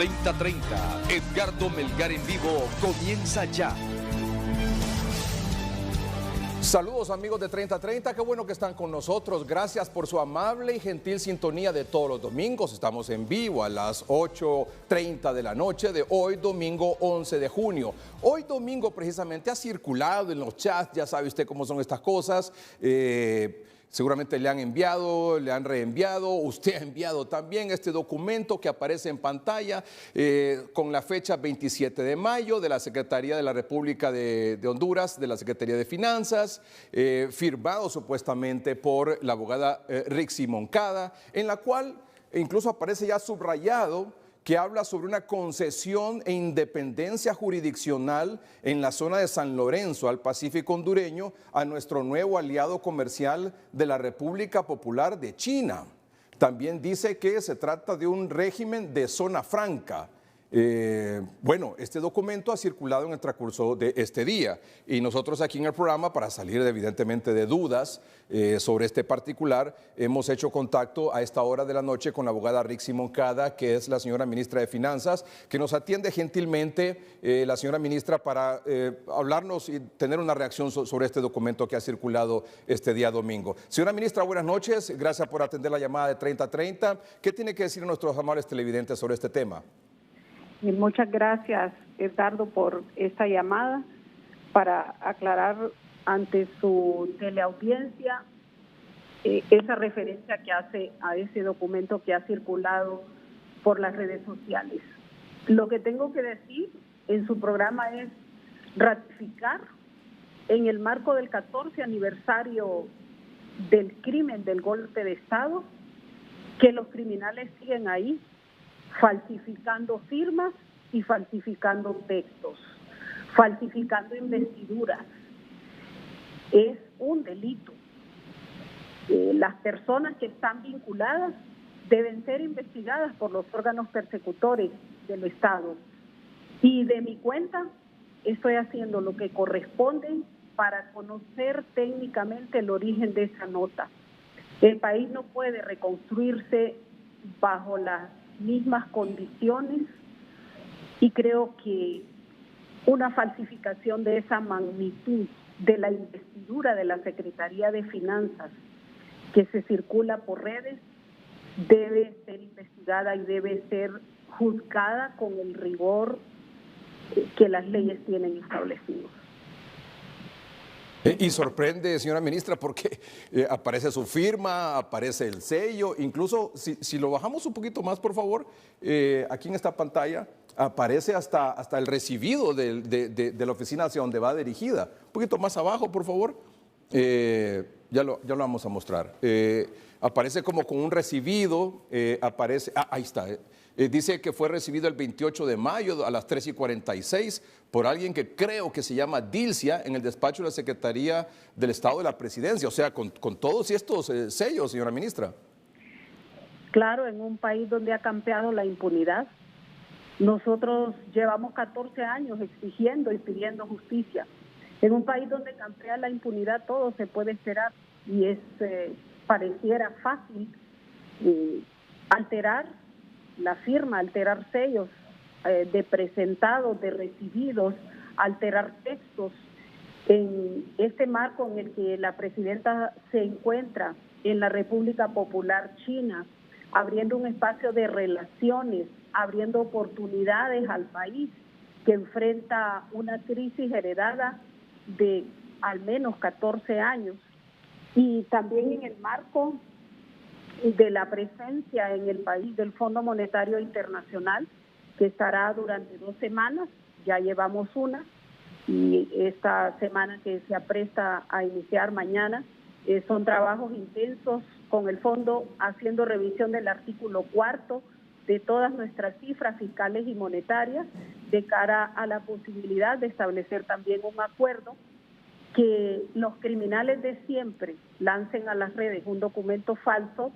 3030, Edgardo Melgar en vivo comienza ya. Saludos amigos de 3030, qué bueno que están con nosotros. Gracias por su amable y gentil sintonía de todos los domingos. Estamos en vivo a las 8:30 de la noche de hoy, domingo 11 de junio. Hoy domingo precisamente ha circulado en los chats, ya sabe usted cómo son estas cosas. Seguramente le han enviado, le han reenviado, usted ha enviado también este documento que aparece en pantalla con la fecha 27 de mayo de la Secretaría de la República de Honduras, de la Secretaría de Finanzas, firmado supuestamente por la abogada Rixi Moncada, en la cual incluso aparece ya subrayado que habla sobre una concesión e independencia jurisdiccional en la zona de San Lorenzo, al Pacífico hondureño, a nuestro nuevo aliado comercial de la República Popular de China. También dice que se trata de un régimen de zona franca. Bueno, este documento ha circulado en el transcurso de este día y nosotros aquí en el programa, para salir evidentemente de dudas sobre este particular, hemos hecho contacto a esta hora de la noche con la abogada Rixi Moncada, que es la señora ministra de Finanzas, que nos atiende gentilmente la señora ministra para hablarnos y tener una reacción sobre este documento que ha circulado este día domingo. Señora ministra, buenas noches, gracias por atender la llamada de 3030. ¿Qué tiene que decir nuestros amables televidentes sobre este tema? Muchas gracias, Edgardo, por esta llamada para aclarar ante su teleaudiencia esa referencia que hace a ese documento que ha circulado por las redes sociales. Lo que tengo que decir en su programa es ratificar en el marco del 14 aniversario del crimen del golpe de Estado que los criminales siguen ahí, falsificando firmas y falsificando textos, falsificando investiduras. Es un delito. Las personas que están vinculadas deben ser investigadas por los órganos persecutores del Estado. Y de mi cuenta estoy haciendo lo que corresponde para conocer técnicamente el origen de esa nota. El país no puede reconstruirse bajo las mismas condiciones y creo que una falsificación de esa magnitud de la investidura de la Secretaría de Finanzas que se circula por redes debe ser investigada y debe ser juzgada con el rigor que las leyes tienen establecidos. Y sorprende, señora ministra, porque aparece su firma, aparece el sello, incluso si lo bajamos un poquito más, por favor, aquí en esta pantalla aparece hasta el recibido de la oficina hacia donde va dirigida. Un poquito más abajo, por favor, ya lo vamos a mostrar. Aparece como con un recibido, aparece, ahí está. Dice que fue recibido el 28 de mayo a las 3:46 por alguien que creo que se llama Dilcia en el despacho de la Secretaría del Estado de la Presidencia, o sea, con todos estos sellos, señora ministra. Claro, en un país donde ha campeado la impunidad, nosotros llevamos 14 años exigiendo y pidiendo justicia. En un país donde campea la impunidad todo se puede esperar y pareciera fácil alterar la firma, alterar sellos de presentados, de recibidos, alterar textos en este marco en el que la presidenta se encuentra en la República Popular China, abriendo un espacio de relaciones, abriendo oportunidades al país que enfrenta una crisis heredada de al menos 14 años y también en el marco de la presencia en el país del Fondo Monetario Internacional, que estará durante 2 semanas, ya llevamos una, y esta semana que se apresta a iniciar mañana, son trabajos intensos con el fondo, haciendo revisión del artículo 4 de todas nuestras cifras fiscales y monetarias, de cara a la posibilidad de establecer también un acuerdo que los criminales de siempre lancen a las redes un documento falso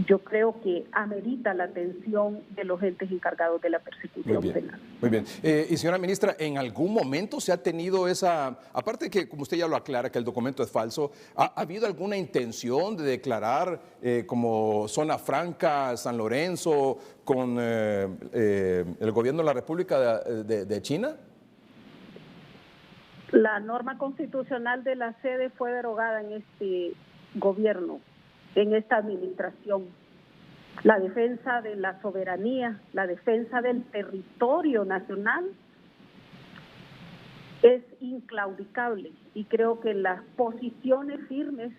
yo creo que amerita la atención de los entes encargados de la persecución penal. Muy bien. Y señora ministra, ¿en algún momento se ha tenido esa, aparte de que, como usted ya lo aclara, que el documento es falso, ¿ha habido alguna intención de declarar como zona franca San Lorenzo con el gobierno de la República de China? La norma constitucional de la sede fue derogada en este gobierno, en esta administración. La defensa de la soberanía, la defensa del territorio nacional es inclaudicable, y creo que las posiciones firmes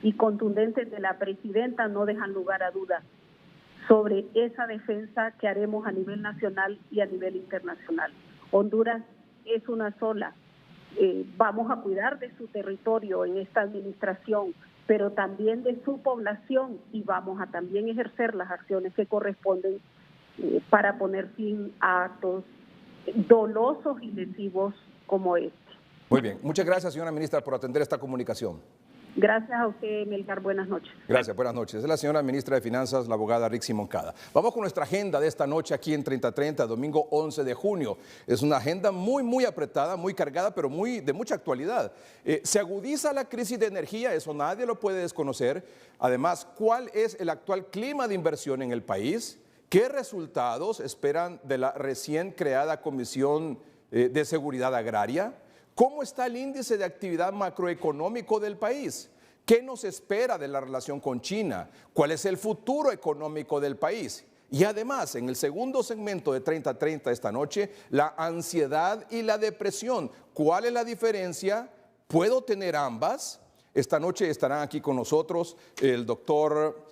y contundentes de la presidenta no dejan lugar a duda sobre esa defensa que haremos a nivel nacional y a nivel internacional. Honduras es una sola. Vamos a cuidar de su territorio en esta administración, pero también de su población, y vamos a también ejercer las acciones que corresponden para poner fin a actos dolosos y lesivos como este. Muy bien. Muchas gracias, señora ministra, por atender esta comunicación. Gracias a usted, Melgar. Buenas noches. Gracias, buenas noches. Es la señora ministra de Finanzas, la abogada Rixi Moncada. Vamos con nuestra agenda de esta noche aquí en 3030, domingo 11 de junio. Es una agenda muy apretada, muy cargada, pero de mucha actualidad. Se agudiza la crisis de energía, eso nadie lo puede desconocer. Además, ¿cuál es el actual clima de inversión en el país? ¿Qué resultados esperan de la recién creada Comisión de Seguridad Agraria? ¿Cómo está el índice de actividad macroeconómico del país? ¿Qué nos espera de la relación con China? ¿Cuál es el futuro económico del país? Y además, en el segundo segmento de 3030 esta noche, la ansiedad y la depresión. ¿Cuál es la diferencia? ¿Puedo tener ambas? Esta noche estarán aquí con nosotros el doctor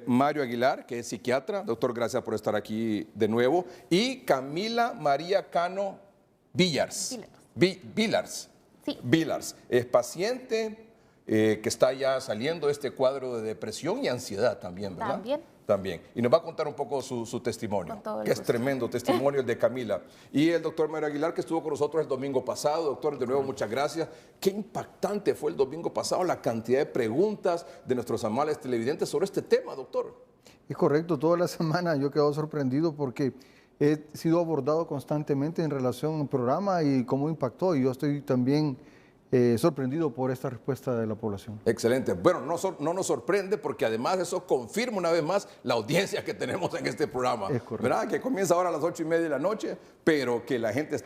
Mario Aguilar, que es psiquiatra. Doctor, gracias por estar aquí de nuevo. Y Camila María Cano Villars. Villars es paciente que está ya saliendo de este cuadro de depresión y ansiedad también, ¿verdad? También. Y nos va a contar un poco su testimonio, que es tremendo testimonio el de Camila. Y el doctor Mario Aguilar, que estuvo con nosotros el domingo pasado. Doctor, de nuevo, muchas gracias. Qué impactante fue el domingo pasado la cantidad de preguntas de nuestros amables televidentes sobre este tema, doctor. Es correcto, toda la semana yo he quedado sorprendido porque he sido abordado constantemente en relación al programa y cómo impactó, y yo estoy también sorprendido por esta respuesta de la población. Excelente. Bueno, no nos sorprende porque además eso confirma una vez más la audiencia que tenemos en este programa. Es correcto. ¿Verdad? Que comienza ahora a las 8:30 de la noche, pero que la gente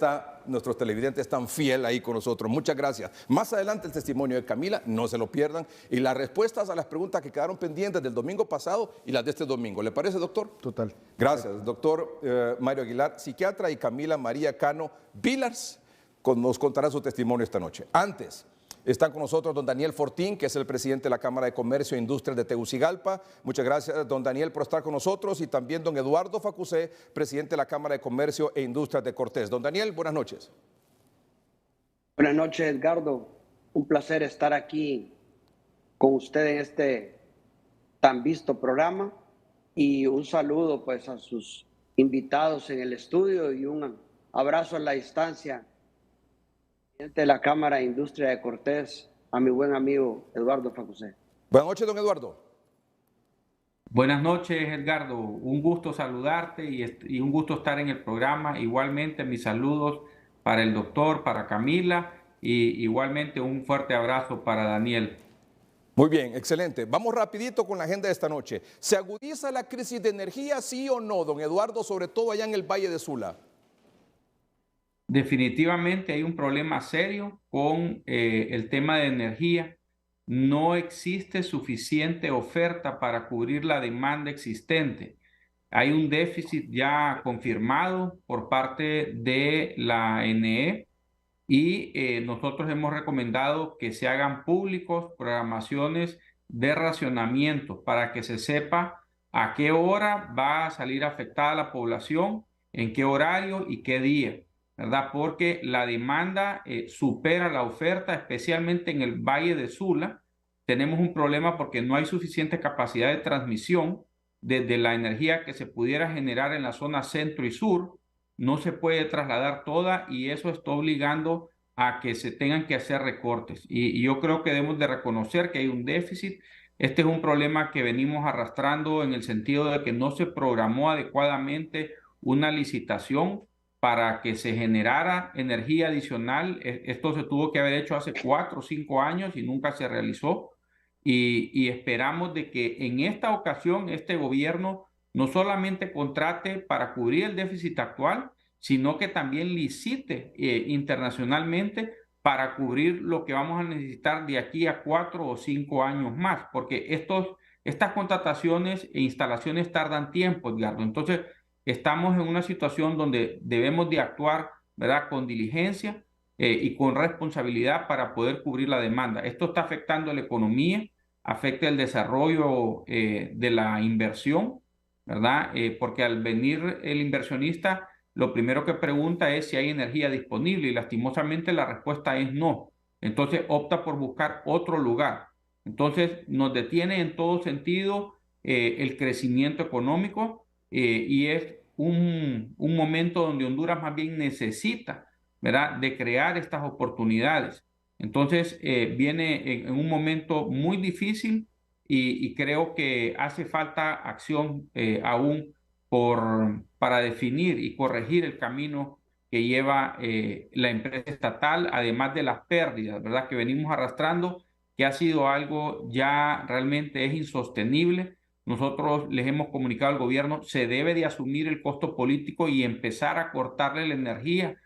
nuestros televidentes están fiel ahí con nosotros. Muchas gracias. Más adelante el testimonio de Camila, no se lo pierdan, y las respuestas a las preguntas que quedaron pendientes del domingo pasado y las de este domingo. ¿Le parece, doctor? Total. Gracias, doctor Mario Aguilar, psiquiatra, y Camila María Cano Villars nos contará su testimonio esta noche. Antes, están con nosotros don Daniel Fortín, que es el presidente de la Cámara de Comercio e Industria de Tegucigalpa. Muchas gracias, don Daniel, por estar con nosotros. Y también don Eduardo Facusé, presidente de la Cámara de Comercio e Industria de Cortés. Don Daniel, buenas noches. Buenas noches, Edgardo. Un placer estar aquí con usted en este tan visto programa. Y un saludo pues a sus invitados en el estudio y un abrazo a la distancia de la Cámara de Industria de Cortés, a mi buen amigo Eduardo Facusé. Buenas noches, don Eduardo. Buenas noches, Edgardo. Un gusto saludarte y un gusto estar en el programa. Igualmente, mis saludos para el doctor, para Camila, y igualmente un fuerte abrazo para Daniel. Muy bien, excelente. Vamos rapidito con la agenda de esta noche. ¿Se agudiza la crisis de energía, sí o no, don Eduardo, sobre todo allá en el Valle de Sula? Definitivamente hay un problema serio con el tema de energía. No existe suficiente oferta para cubrir la demanda existente. Hay un déficit ya confirmado por parte de la NE y nosotros hemos recomendado que se hagan públicos programaciones de racionamiento para que se sepa a qué hora va a salir afectada la población, en qué horario y qué día, ¿verdad? Porque la demanda supera la oferta, especialmente en el Valle de Sula. Tenemos un problema porque no hay suficiente capacidad de transmisión desde la energía que se pudiera generar en la zona centro y sur. No se puede trasladar toda y eso está obligando a que se tengan que hacer recortes. Y yo creo que debemos de reconocer que hay un déficit Este es un problema que venimos arrastrando en el sentido de que no se programó adecuadamente una licitación para que se generara energía adicional. Esto se tuvo que haber hecho hace 4 o 5 años y nunca se realizó. Y esperamos de que en esta ocasión este gobierno no solamente contrate para cubrir el déficit actual, sino que también licite internacionalmente para cubrir lo que vamos a necesitar de aquí a 4 o 5 años más, porque estas contrataciones e instalaciones tardan tiempo, Edgardo. Entonces, estamos en una situación donde debemos de actuar, ¿verdad?, con diligencia y con responsabilidad para poder cubrir la demanda. Esto está afectando a la economía, afecta el desarrollo de la inversión, ¿verdad? Porque al venir el inversionista, lo primero que pregunta es si hay energía disponible y lastimosamente la respuesta es no. Entonces opta por buscar otro lugar. Entonces nos detiene en todo sentido el crecimiento económico y es un momento donde Honduras más bien necesita, ¿verdad?, de crear estas oportunidades. Entonces viene en un momento muy difícil y creo que hace falta acción aún para definir y corregir el camino que lleva la empresa estatal, además de las pérdidas, ¿verdad?, que venimos arrastrando, que ha sido algo ya realmente es insostenible. Nosotros les hemos comunicado al gobierno, se debe de asumir el costo político y empezar a cortarle la energía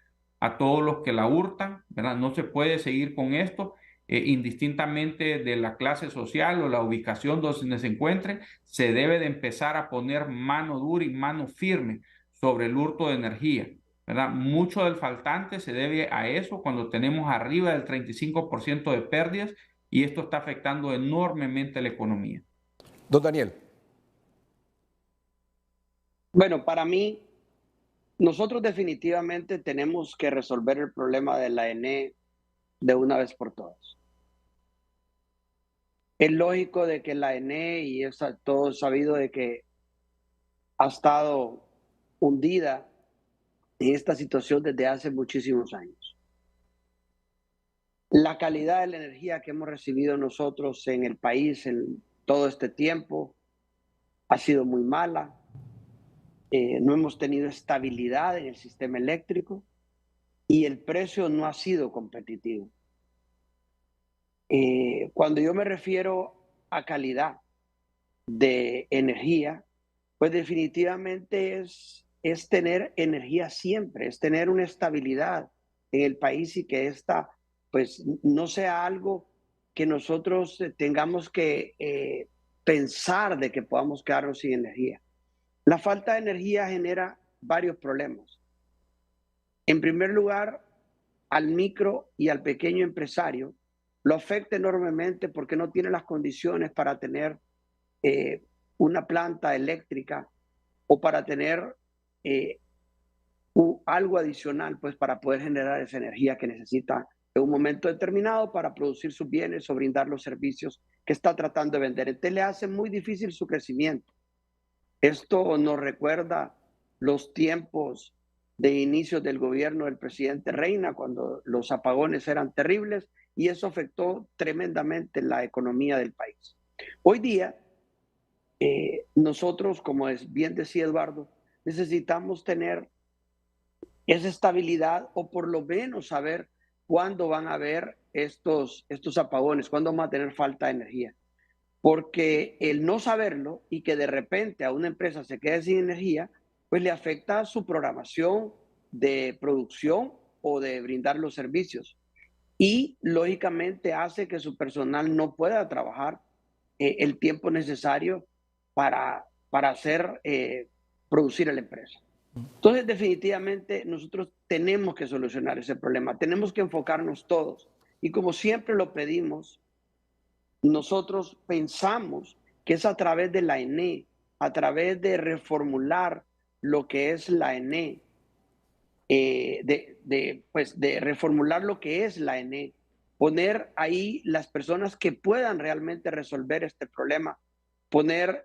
a todos los que la hurtan, ¿verdad? No se puede seguir con esto, indistintamente de la clase social o la ubicación donde se encuentren, se debe de empezar a poner mano dura y mano firme sobre el hurto de energía, ¿verdad? Mucho del faltante se debe a eso cuando tenemos arriba del 35% de pérdidas y esto está afectando enormemente la economía. Don Daniel. Bueno, para mí, nosotros definitivamente tenemos que resolver el problema de la ENE de una vez por todas. Es lógico de que la ENE, y es todo sabido de que ha estado hundida en esta situación desde hace muchísimos años. La calidad de la energía que hemos recibido nosotros en el país en todo este tiempo ha sido muy mala. No hemos tenido estabilidad en el sistema eléctrico y el precio no ha sido competitivo. Cuando yo me refiero a calidad de energía, pues definitivamente es tener energía siempre, es tener una estabilidad en el país y que esta pues no sea algo que nosotros tengamos que pensar de que podamos quedarnos sin energía. La falta de energía genera varios problemas. En primer lugar, al micro y al pequeño empresario lo afecta enormemente porque no tiene las condiciones para tener una planta eléctrica o para tener algo adicional pues para poder generar esa energía que necesita en un momento determinado para producir sus bienes o brindar los servicios que está tratando de vender. Entonces le hace muy difícil su crecimiento. Esto nos recuerda los tiempos de inicio del gobierno del presidente Reina, cuando los apagones eran terribles y eso afectó tremendamente la economía del país. Hoy día, nosotros, como bien decía Eduardo, necesitamos tener esa estabilidad o por lo menos saber cuándo van a haber estos apagones, cuándo vamos a tener falta de energía. Porque el no saberlo y que de repente a una empresa se quede sin energía, pues le afecta su programación de producción o de brindar los servicios. Y lógicamente hace que su personal no pueda trabajar el tiempo necesario para hacer producir a la empresa. Entonces, definitivamente nosotros tenemos que solucionar ese problema, tenemos que enfocarnos todos. Y como siempre lo pedimos, nosotros pensamos que es a través de la ENE, a través de reformular lo que es la ENE, de reformular lo que es la ENE, poner ahí las personas que puedan realmente resolver este problema, poner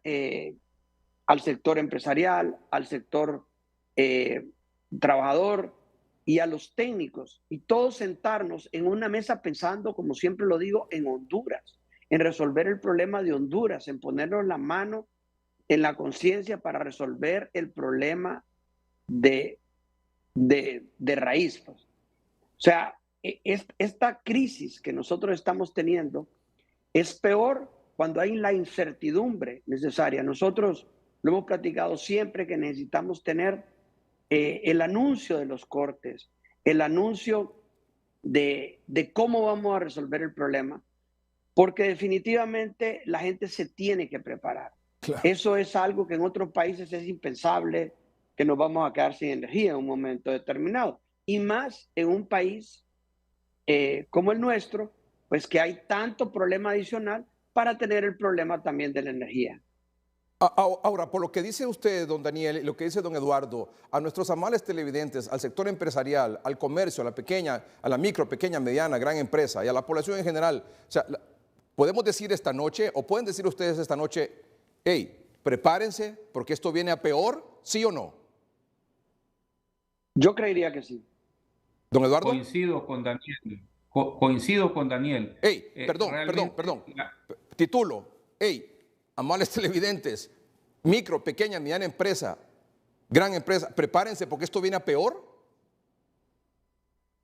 al sector empresarial, al sector trabajador y a los técnicos, y todos sentarnos en una mesa pensando, como siempre lo digo, en Honduras, en resolver el problema de Honduras, en ponernos la mano en la conciencia para resolver el problema de raíz. Pues. O sea, esta crisis que nosotros estamos teniendo es peor cuando hay la incertidumbre necesaria. Nosotros lo hemos platicado siempre que necesitamos tener el anuncio de los cortes, el anuncio de cómo vamos a resolver el problema, porque definitivamente la gente se tiene que preparar. Claro. Eso es algo que en otros países es impensable, que nos vamos a quedar sin energía en un momento determinado. Y más en un país como el nuestro, pues que hay tanto problema adicional para tener el problema también de la energía. Ahora, por lo que dice usted, don Daniel, y lo que dice don Eduardo, a nuestros amables televidentes, al sector empresarial, al comercio, a la pequeña, a la micro, pequeña, mediana, gran empresa y a la población en general, o sea, podemos decir esta noche, o pueden decir ustedes esta noche, hey, prepárense porque esto viene a peor, ¿sí o no? Yo creería que sí. Don Eduardo. Coincido con Daniel. Coincido con Daniel. Hey, perdón. Titulo. Hey, amables televidentes, micro, pequeña, mediana empresa, gran empresa, prepárense porque esto viene a peor.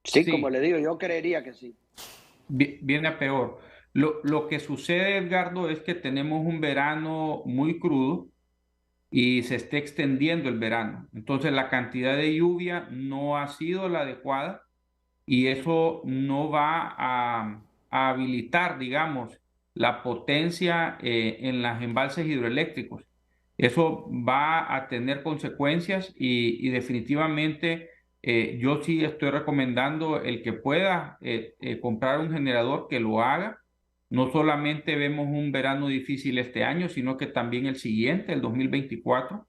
Sí, como le digo, yo creería que sí. Viene a peor. Lo que sucede, Edgardo, es que tenemos un verano muy crudo y se está extendiendo el verano. Entonces la cantidad de lluvia no ha sido la adecuada y eso no va a habilitar, digamos, la potencia en los embalses hidroeléctricos. Eso va a tener consecuencias y definitivamente yo sí estoy recomendando el que pueda comprar un generador que lo haga. No solamente vemos un verano difícil este año, sino que también el siguiente, el 2024,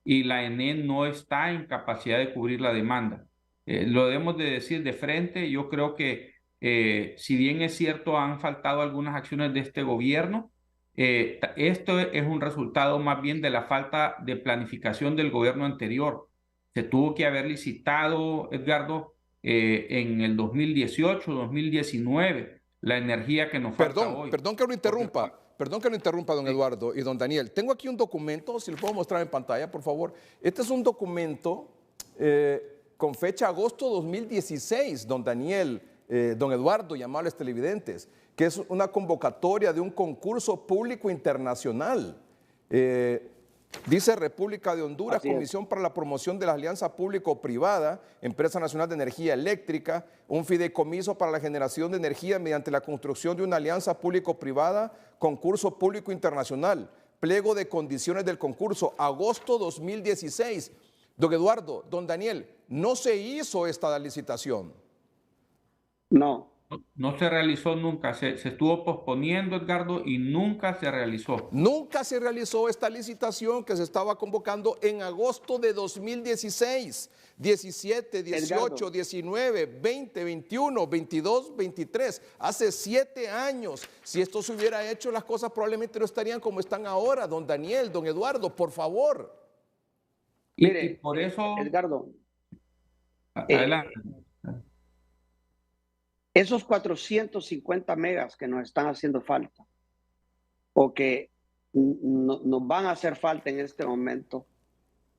y la ENE no está en capacidad de cubrir la demanda. Lo debemos de decir de frente. Yo creo que si bien es cierto, han faltado algunas acciones de este gobierno, esto es un resultado más bien de la falta de planificación del gobierno anterior. Se tuvo que haber licitado, Edgardo, en el 2018, 2019, la energía que nos falta hoy. Perdón que lo interrumpa, don Eduardo y don Daniel. Tengo aquí un documento, si lo puedo mostrar en pantalla, por favor. Este es un documento con fecha agosto 2016, don Daniel, don Eduardo y amables televidentes, que es una convocatoria de un concurso público internacional. Dice República de Honduras, Comisión para la Promoción de la Alianza Público-Privada, Empresa Nacional de Energía Eléctrica, un fideicomiso para la generación de energía mediante la construcción de una alianza público-privada, concurso público internacional, pliego de condiciones del concurso, agosto 2016. Don Eduardo, don Daniel, ¿no se hizo esta licitación? No. No se realizó nunca, se estuvo posponiendo, Edgardo, y nunca se realizó. Nunca se realizó esta licitación que se estaba convocando en agosto de 2016, 17, 18, Edgardo. 19, 20, 21, 22, 23, hace 7 años. Si esto se hubiera hecho, las cosas probablemente no estarían como están ahora, don Daniel, don Eduardo, por favor. Mire, y por eso... Edgardo, adelante. Esos 450 megas que nos están haciendo falta o que nos van a hacer falta en este momento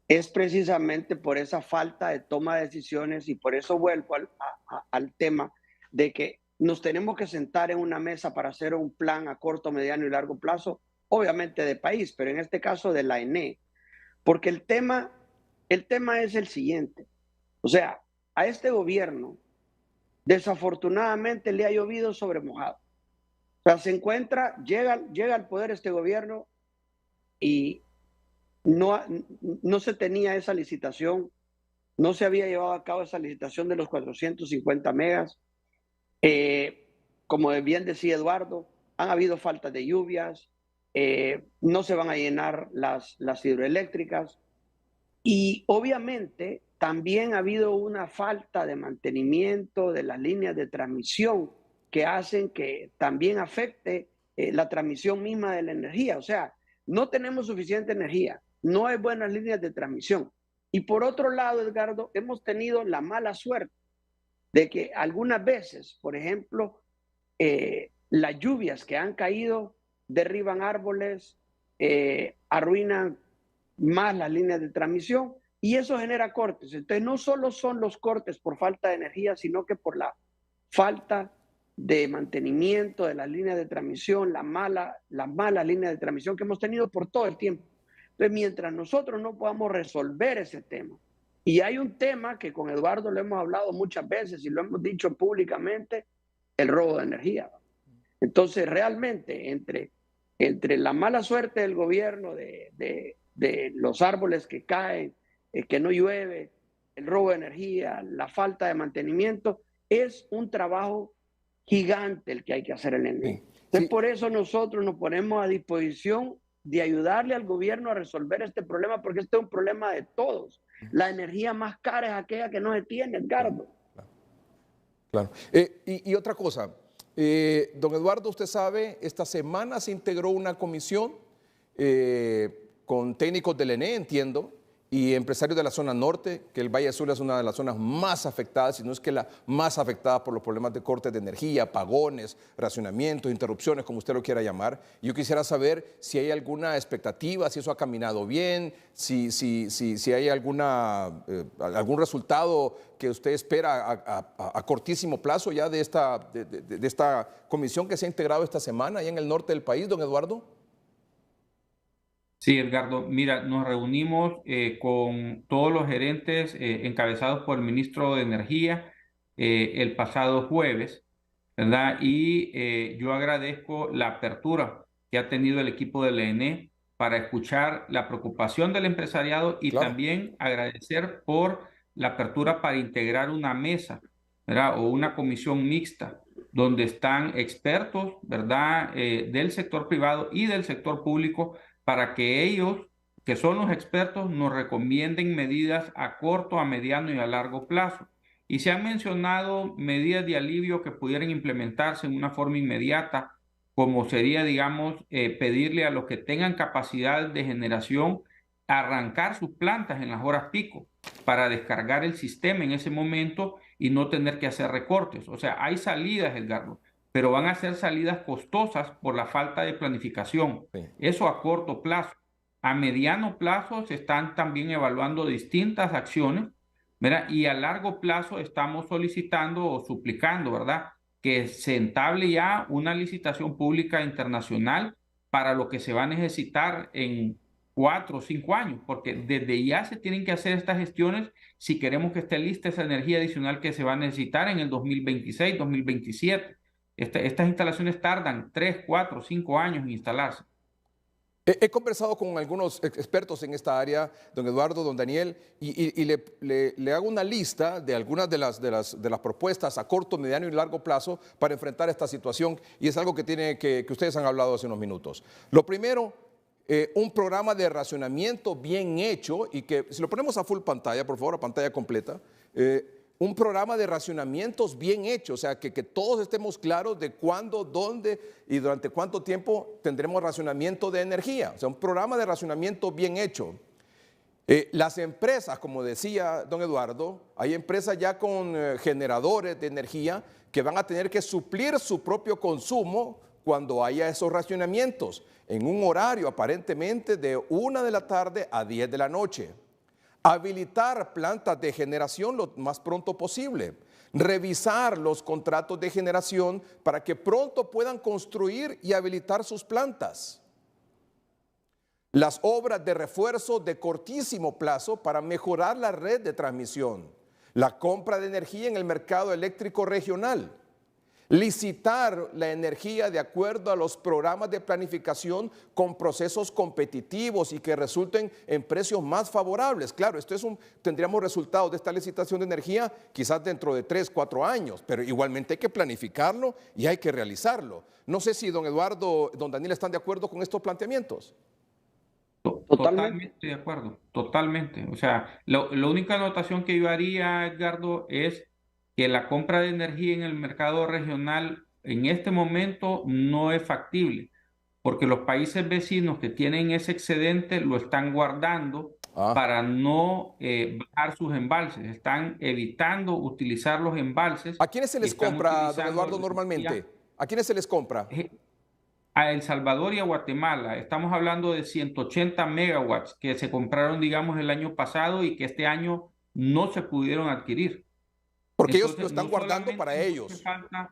es precisamente por esa falta de toma de decisiones y por eso vuelvo al tema de que nos tenemos que sentar en una mesa para hacer un plan a corto, mediano y largo plazo, obviamente de país, pero en este caso de la ENE, porque el tema es el siguiente, o sea, a este gobierno desafortunadamente le ha llovido sobre mojado. O sea, llega al poder este gobierno y no se tenía esa licitación, no se había llevado a cabo esa licitación de los 450 megas. Como bien decía Eduardo, han habido faltas de lluvias, no se van a llenar las hidroeléctricas y obviamente también ha habido una falta de mantenimiento de las líneas de transmisión que hacen que también afecte la transmisión misma de la energía. O sea, no tenemos suficiente energía, no hay buenas líneas de transmisión. Y por otro lado, Edgardo, hemos tenido la mala suerte de que algunas veces, por ejemplo, las lluvias que han caído derriban árboles, arruinan más las líneas de transmisión y eso genera cortes. Entonces no solo son los cortes por falta de energía, sino que por la falta de mantenimiento de las líneas de transmisión, las malas líneas de transmisión que hemos tenido por todo el tiempo. Entonces, mientras nosotros no podamos resolver ese tema, y hay un tema que con Eduardo lo hemos hablado muchas veces y lo hemos dicho públicamente, el robo de energía. Entonces, realmente, entre la mala suerte del gobierno, de los árboles que caen, que no llueve, el robo de energía, la falta de mantenimiento, es un trabajo gigante el que hay que hacer en el ENE. Entonces, por eso nosotros nos ponemos a disposición de ayudarle al gobierno a resolver este problema, porque este es un problema de todos. La energía más cara es aquella que no se tiene, Edgardo. Claro. Y otra cosa, don Eduardo, usted sabe, esta semana se integró una comisión con técnicos del ENE, entiendo, y empresarios de la zona norte, que el Valle Azul es una de las zonas más afectadas, si no es que la más afectada por los problemas de cortes de energía, apagones, racionamientos, interrupciones, como usted lo quiera llamar. Yo quisiera saber si hay alguna expectativa, si eso ha caminado bien, si hay algún resultado que usted espera a cortísimo plazo ya de esta comisión que se ha integrado esta semana allá en el norte del país, don Eduardo. Sí, Edgardo, mira, nos reunimos con todos los gerentes encabezados por el ministro de Energía el pasado jueves, ¿verdad? Y yo agradezco la apertura que ha tenido el equipo del ENE para escuchar la preocupación del empresariado y también agradecer por la apertura para integrar una mesa, ¿verdad? O una comisión mixta donde están expertos, ¿verdad? Del sector privado y del sector público, para que ellos, que son los expertos, nos recomienden medidas a corto, a mediano y a largo plazo. Y se han mencionado medidas de alivio que pudieran implementarse en una forma inmediata, como sería, digamos, pedirle a los que tengan capacidad de generación arrancar sus plantas en las horas pico para descargar el sistema en ese momento y no tener que hacer recortes. O sea, hay salidas, Edgardo, pero van a ser salidas costosas por la falta de planificación. Sí. Eso a corto plazo. A mediano plazo se están también evaluando distintas acciones, ¿verdad? Y a largo plazo estamos solicitando o suplicando, ¿verdad?, que se entable ya una licitación pública internacional para lo que se va a necesitar en 4 o 5 años, porque desde ya se tienen que hacer estas gestiones si queremos que esté lista esa energía adicional que se va a necesitar en el 2026, 2027. Estas instalacionles tardan 3, 4, 5 años en instalarse. He conversado con algunos expertos en esta área, don Eduardo, don Daniel, y le hago una lista de algunas de las propuestas a corto, mediano y largo plazo para enfrentar esta situación, y es algo que ustedes han hablado hace unos minutos. Lo primero, un programa de racionamiento bien hecho, y que si lo ponemos a full pantalla, por favor, a pantalla completa, un programa de racionamientos bien hecho, o sea, que todos estemos claros de cuándo, dónde y durante cuánto tiempo tendremos racionamiento de energía. O sea, un programa de racionamiento bien hecho. Las empresas, como decía don Eduardo, hay empresas ya con generadores de energía que van a tener que suplir su propio consumo cuando haya esos racionamientos, en un horario aparentemente de 1 de la tarde a 10 de la noche. Habilitar plantas de generación lo más pronto posible. Revisar los contratos de generación para que pronto puedan construir y habilitar sus plantas. Las obras de refuerzo de cortísimo plazo para mejorar la red de transmisión. La compra de energía en el mercado eléctrico regional. Licitar la energía de acuerdo a los programas de planificación con procesos competitivos y que resulten en precios más favorables. Claro, tendríamos resultados de esta licitación de energía quizás dentro de 3, 4 años, pero igualmente hay que planificarlo y hay que realizarlo. No sé si don Eduardo, don Daniel están de acuerdo con estos planteamientos. Totalmente de acuerdo, totalmente. O sea, la única anotación que yo haría, Edgardo, es que la compra de energía en el mercado regional en este momento no es factible, porque los países vecinos que tienen ese excedente lo están guardando para no bajar sus embalses. Están evitando utilizar los embalses. ¿A quiénes se les compra, don Eduardo, normalmente? ¿A quiénes se les compra? A El Salvador y a Guatemala. Estamos hablando de 180 megawatts que se compraron, digamos, el año pasado y que este año no se pudieron adquirir. Porque Entonces, ellos lo están no guardando solamente para nos hace ellos. falta,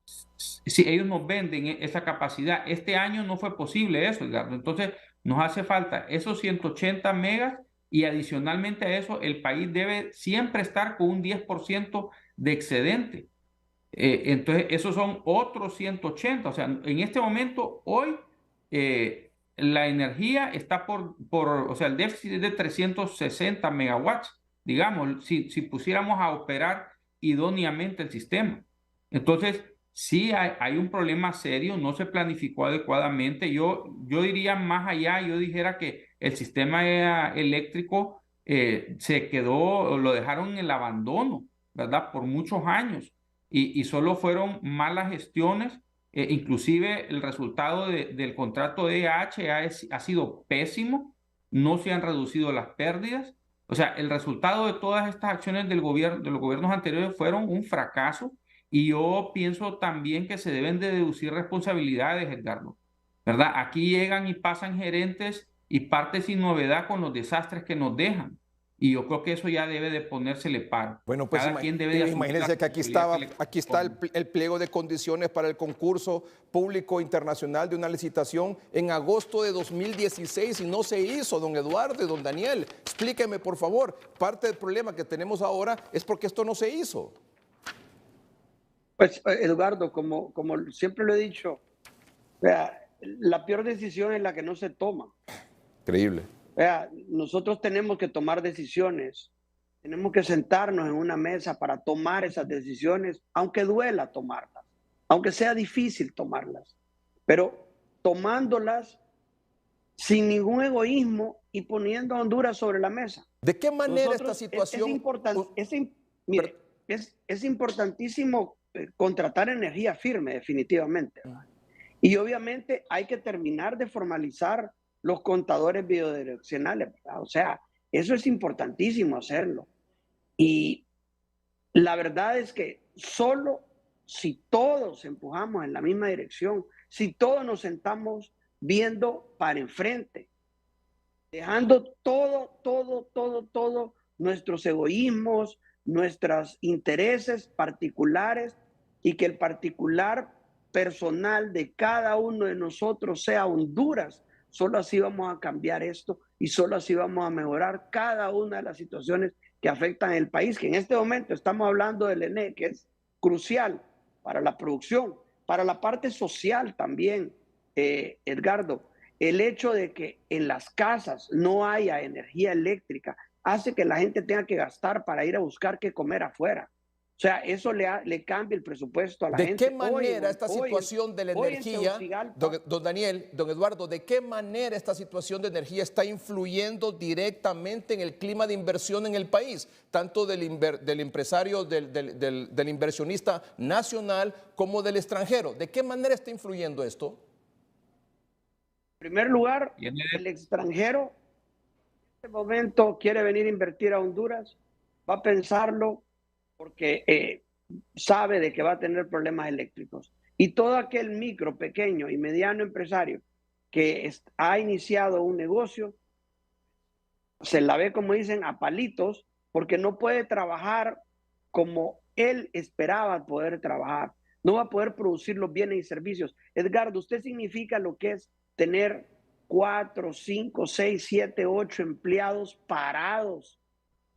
si ellos nos venden esa capacidad, este año no fue posible eso, Edgardo. Entonces, nos hace falta esos 180 megas y adicionalmente a eso, el país debe siempre estar con un 10% de excedente. Entonces, esos son otros 180. O sea, en este momento, hoy, la energía está o sea, el déficit es de 360 megawatts, digamos, si pusiéramos a operar idóneamente el sistema. Entonces, sí hay un problema serio, no se planificó adecuadamente. Yo diría más allá, yo dijera que el sistema eléctrico se quedó, lo dejaron en el abandono, ¿verdad? Por muchos años y solo fueron malas gestiones. Inclusive el resultado del contrato de EH ha sido pésimo, no se han reducido las pérdidas. O sea, el resultado de todas estas acciones del gobierno, de los gobiernos anteriores fueron un fracaso y yo pienso también que se deben de deducir responsabilidades, Edgardo, ¿verdad? Aquí llegan y pasan gerentes y parte sin novedad con los desastres que nos dejan. Y yo creo que eso ya debe de ponérsele paro. Bueno, pues Cada quien debe de asumir la imagínense que responsabilidad que le aquí está corresponde. el pliego de condiciones para el concurso público internacional de una licitación en agosto de 2016 y no se hizo, don Eduardo y don Daniel. Explíqueme, por favor. Parte del problema que tenemos ahora es porque esto no se hizo. Pues, Eduardo, como siempre lo he dicho, vea, la peor decisión es la que no se toma. Increíble. Vea, nosotros tenemos que tomar decisiones, tenemos que sentarnos en una mesa para tomar esas decisiones, aunque duela tomarlas, aunque sea difícil tomarlas, pero tomándolas sin ningún egoísmo y poniendo a Honduras sobre la mesa. ¿De qué manera Nosotros, esta situación? mire, es importantísimo contratar energía firme, definitivamente. Y obviamente hay que terminar de formalizar los contadores bidireccionales, ¿verdad? O sea, eso es importantísimo hacerlo. Y la verdad es que solo si todos empujamos en la misma dirección, si todos nos sentamos viendo para enfrente, dejando todo nuestros egoísmos, nuestros intereses particulares y que el particular personal de cada uno de nosotros sea Honduras. Solo así vamos a cambiar esto y solo así vamos a mejorar cada una de las situaciones que afectan el país, que en este momento estamos hablando del ENE, que es crucial para la producción, para la parte social también, Edgardo. El hecho de que en las casas no haya energía eléctrica hace que la gente tenga que gastar para ir a buscar qué comer afuera. O sea, eso le cambia el presupuesto a la gente. ¿De qué manera esta situación de la energía, don Daniel, don Eduardo, de qué manera esta situación de energía está influyendo directamente en el clima de inversión en el país, tanto del empresario, del inversionista nacional como del extranjero? ¿De qué manera está influyendo esto? En primer lugar, el extranjero en este momento quiere venir a invertir a Honduras, va a pensarlo porque sabe de que va a tener problemas eléctricos. Y todo aquel micro, pequeño y mediano empresario que ha iniciado un negocio, se la ve, como dicen, a palitos, porque no puede trabajar como él esperaba poder trabajar. No va a poder producir los bienes y servicios. Edgardo, usted significa lo que es tener 4, 5, 6, 7, 8 empleados parados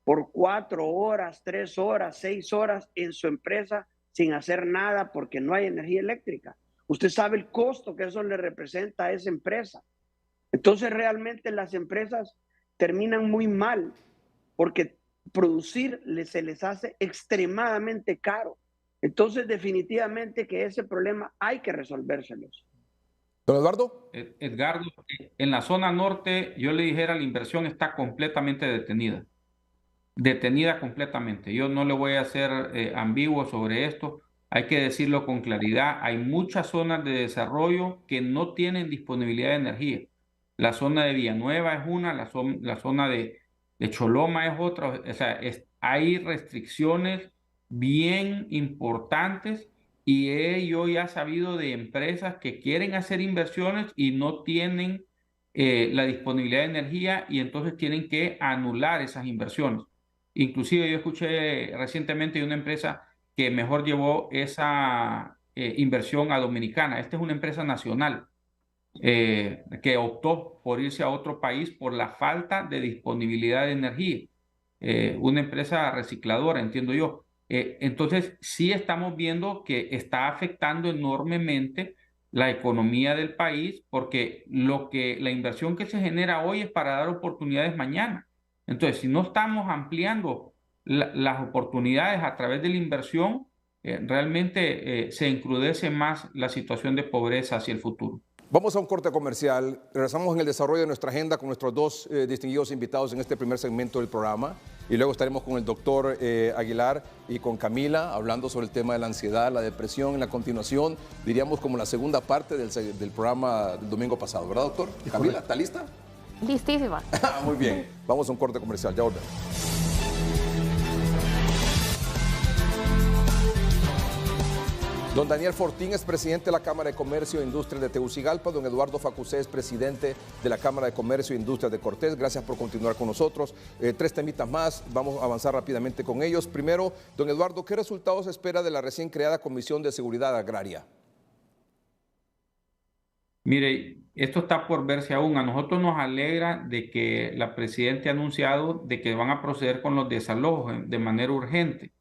por 4 horas, 3 horas, 6 horas en su empresa sin hacer nada porque no hay energía eléctrica. Usted sabe el costo que eso le representa a esa empresa. Entonces realmente las empresas terminan muy mal porque producir se les hace extremadamente caro. Entonces definitivamente que ese problema hay que resolvérselos. Don Eduardo. Edgardo, en la zona norte yo le dijera la inversión está completamente detenida. Detenida completamente. Yo no le voy a ser ambiguo sobre esto. Hay que decirlo con claridad. Hay muchas zonas de desarrollo que no tienen disponibilidad de energía. La zona de Villanueva es una, la zona de Choloma es otra. O sea, hay restricciones bien importantes y yo ya he sabido de empresas que quieren hacer inversiones y no tienen la disponibilidad de energía y entonces tienen que anular esas inversiones. Inclusive yo escuché recientemente de una empresa que mejor llevó esa inversión a Dominicana. Esta es una empresa nacional que optó por irse a otro país por la falta de disponibilidad de energía. Una empresa recicladora, entiendo yo. Entonces, sí estamos viendo que está afectando enormemente la economía del país porque la inversión que se genera hoy es para dar oportunidades mañana. Entonces, si no estamos ampliando las oportunidades a través de la inversión, realmente se encrudece más la situación de pobreza hacia el futuro. Vamos a un corte comercial. Regresamos en el desarrollo de nuestra agenda con nuestros dos distinguidos invitados en este primer segmento del programa. Y luego estaremos con el doctor Aguilar y con Camila hablando sobre el tema de la ansiedad, la depresión. En la continuación, diríamos como la segunda parte del programa del domingo pasado, ¿verdad, doctor? Camila, ¿está lista? Listísima. Muy bien. Vamos a un corte comercial. Ya volvemos. Don Daniel Fortín es presidente de la Cámara de Comercio e Industria de Tegucigalpa. Don Eduardo Facusé es presidente de la Cámara de Comercio e Industria de Cortés. Gracias por continuar con nosotros. 3 temitas más, vamos a avanzar rápidamente con ellos. Primero, don Eduardo, ¿qué resultados espera de la recién creada Comisión de Seguridad Agraria? Mire, esto está por verse aún. A nosotros nos alegra de que la presidenta ha anunciado de que van a proceder con los desalojos de manera urgente,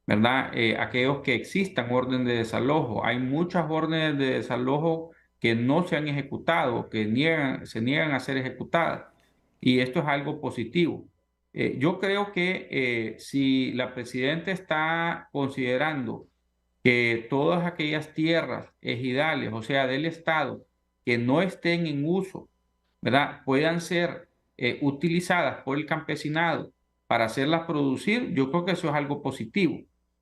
¿verdad? Aquellos que existan órdenes de desalojo. Hay muchas órdenes de desalojo que no se han ejecutado, que se niegan a ser ejecutadas. Y esto es algo positivo. Yo creo que si la presidenta está considerando que todas aquellas tierras ejidales, o sea, del Estado, que no estén en uso, ¿verdad?, puedan ser utilizadas por el campesinado para hacerlas producir, yo creo que eso es algo positivo,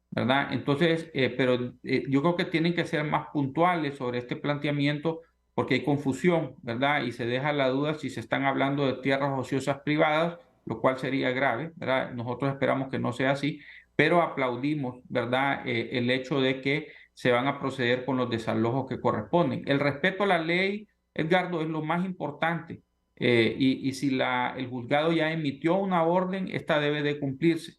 ¿verdad? Entonces, pero yo creo que tienen que ser más puntuales sobre este planteamiento porque hay confusión, ¿verdad? Y se deja la duda si se están hablando de tierras ociosas privadas, lo cual sería grave, ¿verdad? Nosotros esperamos que no sea así, pero aplaudimos, ¿verdad? El hecho de que se van a proceder con los desalojos que corresponden. El respeto a la ley, Edgardo, es lo más importante. Y si el juzgado ya emitió una orden, esta debe de cumplirse.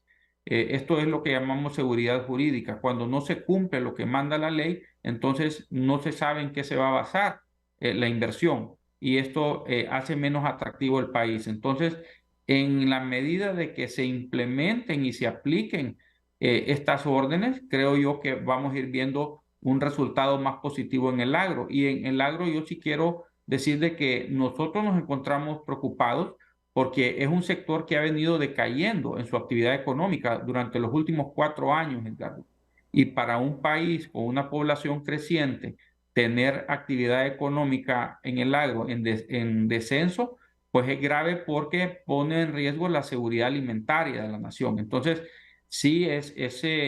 Esto es lo que llamamos seguridad jurídica. Cuando no se cumple lo que manda la ley, entonces no se sabe en qué se va a basar la inversión y esto hace menos atractivo el país. Entonces, en la medida de que se implementen y se apliquen estas órdenes, creo yo que vamos a ir viendo un resultado más positivo en el agro. Y en el agro yo sí quiero decir de que nosotros nos encontramos preocupados porque es un sector que ha venido decayendo en su actividad económica durante los últimos 4 años, Edgardo. Y para un país con una población creciente, tener actividad económica en el agro en descenso, pues es grave porque pone en riesgo la seguridad alimentaria de la nación. Entonces, sí es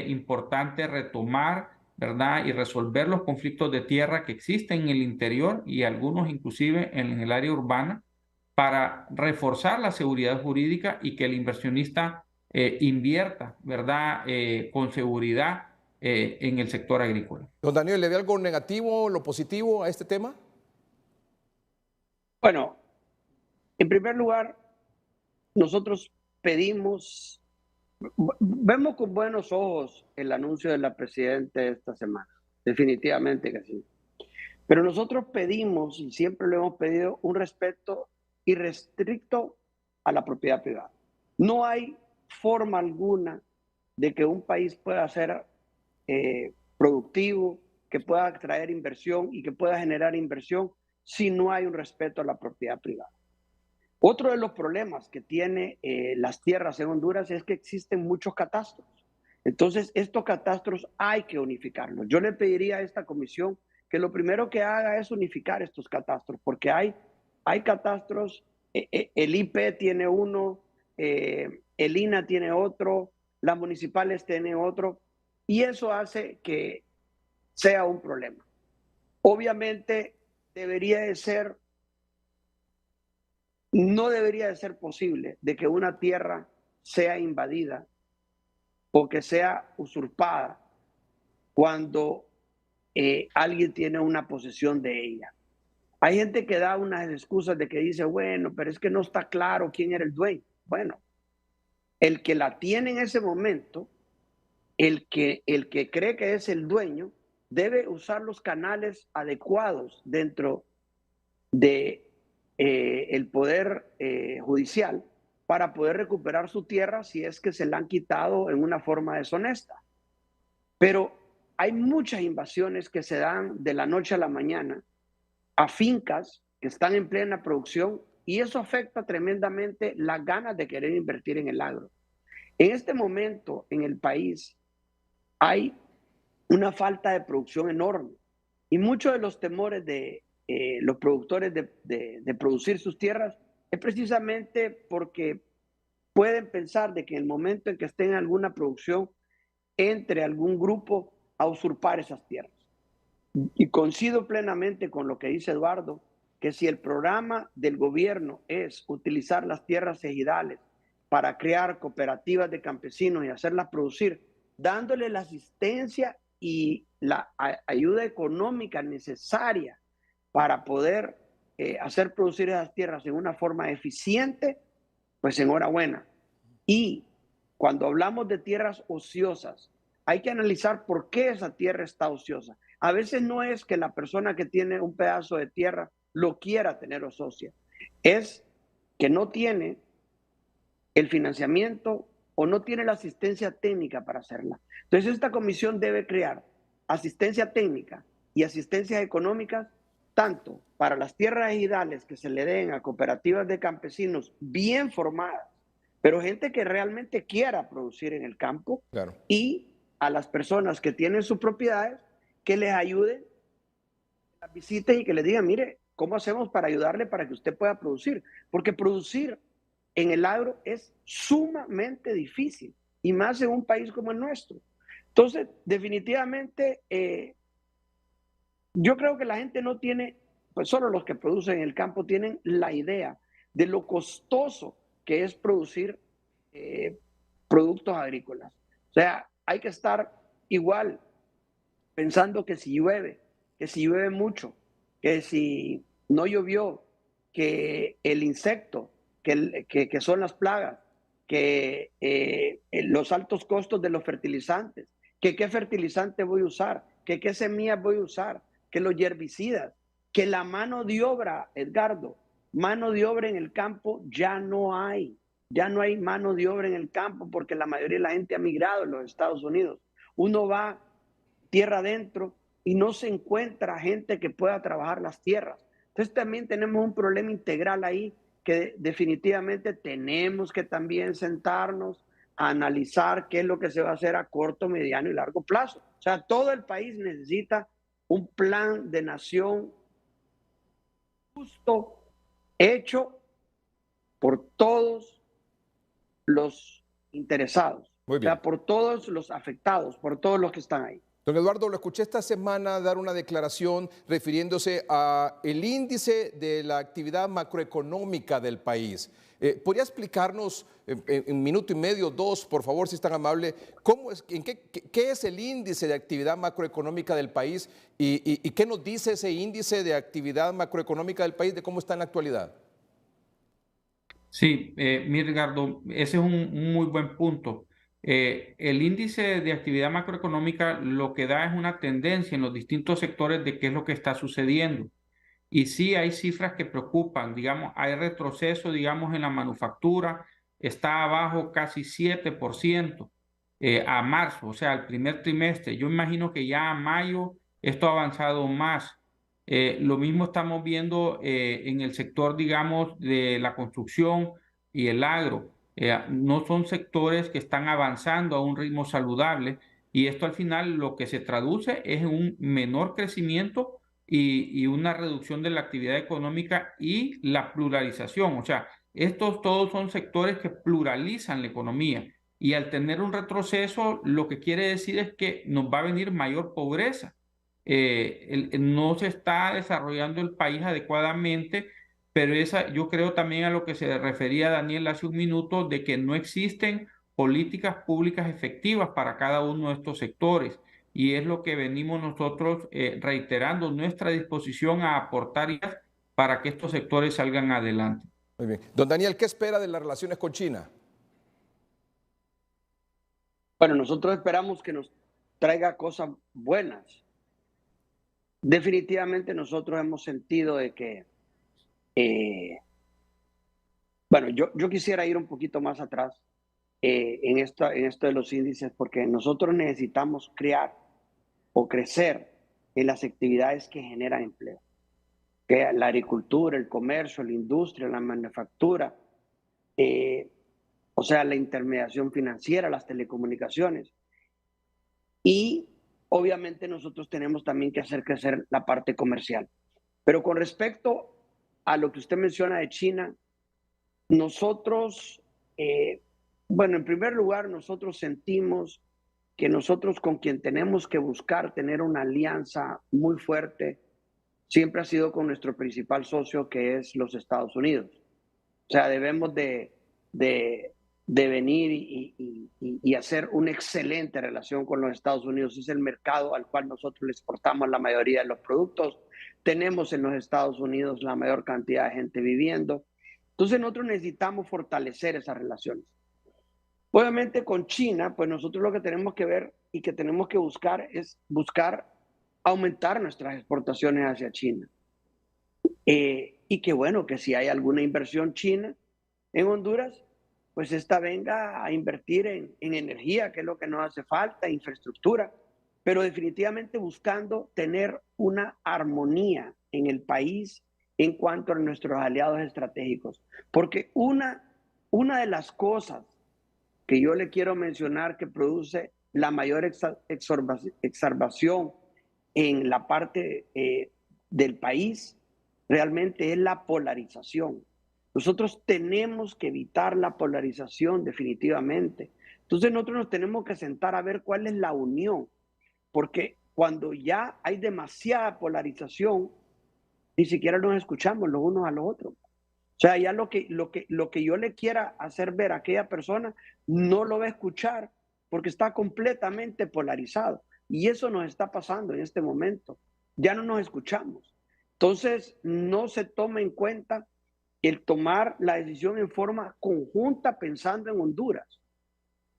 importante retomar, ¿verdad?, y resolver los conflictos de tierra que existen en el interior y algunos inclusive en el área urbana, para reforzar la seguridad jurídica y que el inversionista invierta, ¿verdad?, con seguridad en el sector agrícola. Don Daniel, ¿le ve algo negativo, lo positivo a este tema? Bueno, en primer lugar, nosotros vemos con buenos ojos el anuncio de la presidenta esta semana, definitivamente que sí. Pero nosotros pedimos, y siempre lo hemos pedido, un respeto irrestricto a la propiedad privada. No hay forma alguna de que un país pueda ser productivo, que pueda atraer inversión y que pueda generar inversión si no hay un respeto a la propiedad privada. Otro de los problemas que tiene las tierras en Honduras es que existen muchos catastros. Entonces, estos catastros hay que unificarlos. Yo le pediría a esta comisión que lo primero que haga es unificar estos catastros, porque hay catastros, el IP tiene uno, el INA tiene otro, las municipales tienen otro, y eso hace que sea un problema. Obviamente, no debería de ser posible de que una tierra sea invadida o que sea usurpada cuando alguien tiene una posesión de ella. Hay gente que da unas excusas de que dice, bueno, pero es que no está claro quién era el dueño. Bueno, el que la tiene en ese momento, el que cree que es el dueño, debe usar los canales adecuados dentro de el poder judicial para poder recuperar su tierra si es que se la han quitado en una forma deshonesta. Pero hay muchas invasiones que se dan de la noche a la mañana a fincas que están en plena producción y eso afecta tremendamente las ganas de querer invertir en el agro. En este momento en el país hay una falta de producción enorme y muchos de los temores de los productores de producir sus tierras es precisamente porque pueden pensar de que en el momento en que estén en alguna producción entre algún grupo a usurpar esas tierras. Y coincido plenamente con lo que dice Eduardo, que si el programa del gobierno es utilizar las tierras ejidales para crear cooperativas de campesinos y hacerlas producir, dándole la asistencia y la ayuda económica necesaria para poder hacer producir esas tierras en una forma eficiente, pues enhorabuena. Y cuando hablamos de tierras ociosas, hay que analizar por qué esa tierra está ociosa. A veces no es que la persona que tiene un pedazo de tierra lo quiera tener ociosa, es que no tiene el financiamiento o no tiene la asistencia técnica para hacerla. Entonces esta comisión debe crear asistencia técnica y asistencias económicas tanto para las tierras ejidales que se le den a cooperativas de campesinos bien formadas, pero gente que realmente quiera producir en el campo, Claro. y a las personas que tienen sus propiedades que les ayuden, las visiten y que les digan, mire, ¿cómo hacemos para ayudarle para que usted pueda producir? Porque producir en el agro es sumamente difícil y más en un país como el nuestro. Entonces, definitivamente, yo creo que la gente no tiene, pues solo los que producen en el campo tienen la idea de lo costoso que es producir productos agrícolas. O sea, hay que estar igual pensando que si llueve mucho, que si no llovió, que el insecto, que son las plagas, que los altos costos de los fertilizantes, que qué fertilizante voy a usar, que qué semillas voy a usar, que los herbicidas, que la mano de obra, Edgardo, mano de obra en el campo ya no hay. Ya no hay mano de obra en el campo porque la mayoría de la gente ha migrado en los Estados Unidos. Uno va tierra adentro y no se encuentra gente que pueda trabajar las tierras. Entonces también tenemos un problema integral ahí que definitivamente tenemos que también sentarnos a analizar qué es lo que se va a hacer a corto, mediano y largo plazo. O sea, todo el país necesita un plan de nación justo, hecho por todos los interesados, Muy bien. o sea, por todos los afectados, por todos los que están ahí. Don Eduardo, lo escuché esta semana dar una declaración refiriéndose a el índice de la actividad macroeconómica del país. ¿Podría explicarnos en un minuto y medio, dos, por favor, si es tan amable, qué es el índice de actividad macroeconómica del país y qué nos dice ese índice de actividad macroeconómica del país de cómo está en la actualidad? Sí, mire, Ricardo, ese es un muy buen punto. El índice de actividad macroeconómica lo que da es una tendencia en los distintos sectores de qué es lo que está sucediendo. Y sí hay cifras que preocupan, digamos, hay retroceso, digamos, en la manufactura, está abajo casi 7% a marzo, o sea, el primer trimestre. Yo imagino que ya a mayo esto ha avanzado más. Lo mismo estamos viendo en el sector, digamos, de la construcción y el agro. No son sectores que están avanzando a un ritmo saludable y esto al final lo que se traduce es en un menor crecimiento y una reducción de la actividad económica y la pluralización. O sea, estos todos son sectores que pluralizan la economía y al tener un retroceso, lo que quiere decir es que nos va a venir mayor pobreza. No se está desarrollando el país adecuadamente, pero yo creo también a lo que se refería Daniel hace un minuto, de que no existen políticas públicas efectivas para cada uno de estos sectores. y es lo que venimos nosotros reiterando nuestra disposición a aportar para que estos sectores salgan adelante. Muy bien. Don Daniel, ¿qué espera de las relaciones con China? Bueno, nosotros esperamos que nos traiga cosas buenas. Definitivamente nosotros hemos sentido de que, bueno, yo quisiera ir un poquito más atrás en esto de los índices, porque nosotros necesitamos crear o crecer en las actividades que generan empleo, que la agricultura, el comercio, la industria, la manufactura, o sea, la intermediación financiera, las telecomunicaciones. Y obviamente nosotros tenemos también que hacer crecer la parte comercial. Pero con respecto a lo que usted menciona de China, nosotros, bueno, en primer lugar, nosotros sentimos que nosotros con quien tenemos que buscar tener una alianza muy fuerte siempre ha sido con nuestro principal socio, que es los Estados Unidos. O sea, debemos de venir y hacer una excelente relación con los Estados Unidos. Es el mercado al cual nosotros le exportamos la mayoría de los productos. Tenemos en los Estados Unidos la mayor cantidad de gente viviendo. Entonces nosotros necesitamos fortalecer esas relaciones. Obviamente con China, pues nosotros lo que tenemos que ver y que tenemos que buscar es aumentar nuestras exportaciones hacia China. Y que bueno, que si hay alguna inversión china en Honduras, pues esta venga a invertir en energía, que es lo que nos hace falta, infraestructura, pero definitivamente buscando tener una armonía en el país en cuanto a nuestros aliados estratégicos. Porque una de las cosas que yo le quiero mencionar que produce la mayor exacerbación en la parte del país realmente es la polarización. Nosotros tenemos que evitar la polarización definitivamente. Entonces nosotros nos tenemos que sentar a ver cuál es la unión, porque cuando ya hay demasiada polarización, ni siquiera nos escuchamos los unos a los otros. O sea, ya lo que yo le quiera hacer ver a aquella persona no lo va a escuchar porque está completamente polarizado. Y eso nos está pasando en este momento. Ya no nos escuchamos. Entonces, no se toma en cuenta el tomar la decisión en forma conjunta pensando en Honduras.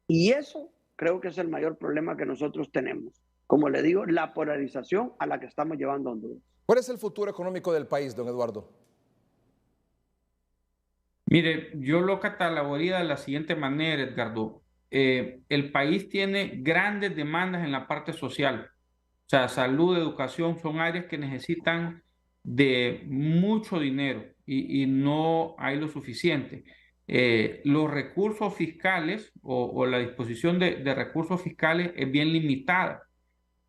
Y eso creo que es el mayor problema que nosotros tenemos. Como le digo, la polarización a la que estamos llevando a Honduras. ¿Cuál es el futuro económico del país, don Eduardo? Mire, yo lo catalogaría de la siguiente manera, Edgardo. El país tiene grandes demandas en la parte social. O sea, salud, educación son áreas que necesitan de mucho dinero y no hay lo suficiente. Los recursos fiscales o la disposición de recursos fiscales es bien limitada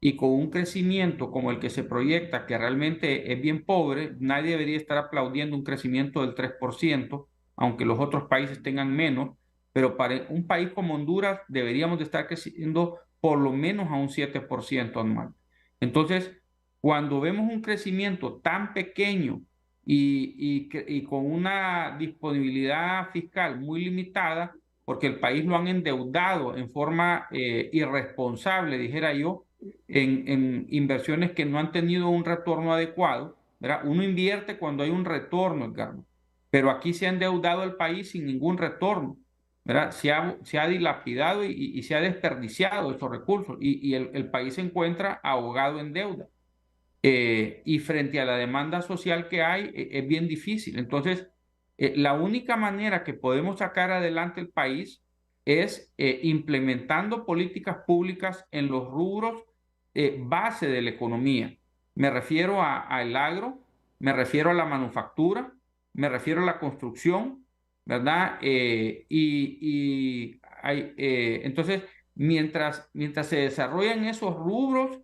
y con un crecimiento como el que se proyecta, que realmente es bien pobre, nadie debería estar aplaudiendo un crecimiento del 3%, aunque los otros países tengan menos, pero para un país como Honduras deberíamos de estar creciendo por lo menos a un 7% anual. Entonces, cuando vemos un crecimiento tan pequeño y con una disponibilidad fiscal muy limitada, porque el país lo han endeudado en forma irresponsable, dijera yo, en inversiones que no han tenido un retorno adecuado, ¿verdad? Uno invierte cuando hay un retorno, Edgardo, pero aquí se ha endeudado el país sin ningún retorno, ¿verdad? Se ha dilapidado y se ha desperdiciado esos recursos y el país se encuentra ahogado en deuda. Y frente a la demanda social que hay, es bien difícil. Entonces, la única manera que podemos sacar adelante el país es implementando políticas públicas en los rubros base de la economía. Me refiero al agro, me refiero a la manufactura, me refiero a la construcción, ¿verdad? Entonces, mientras se desarrollan esos rubros,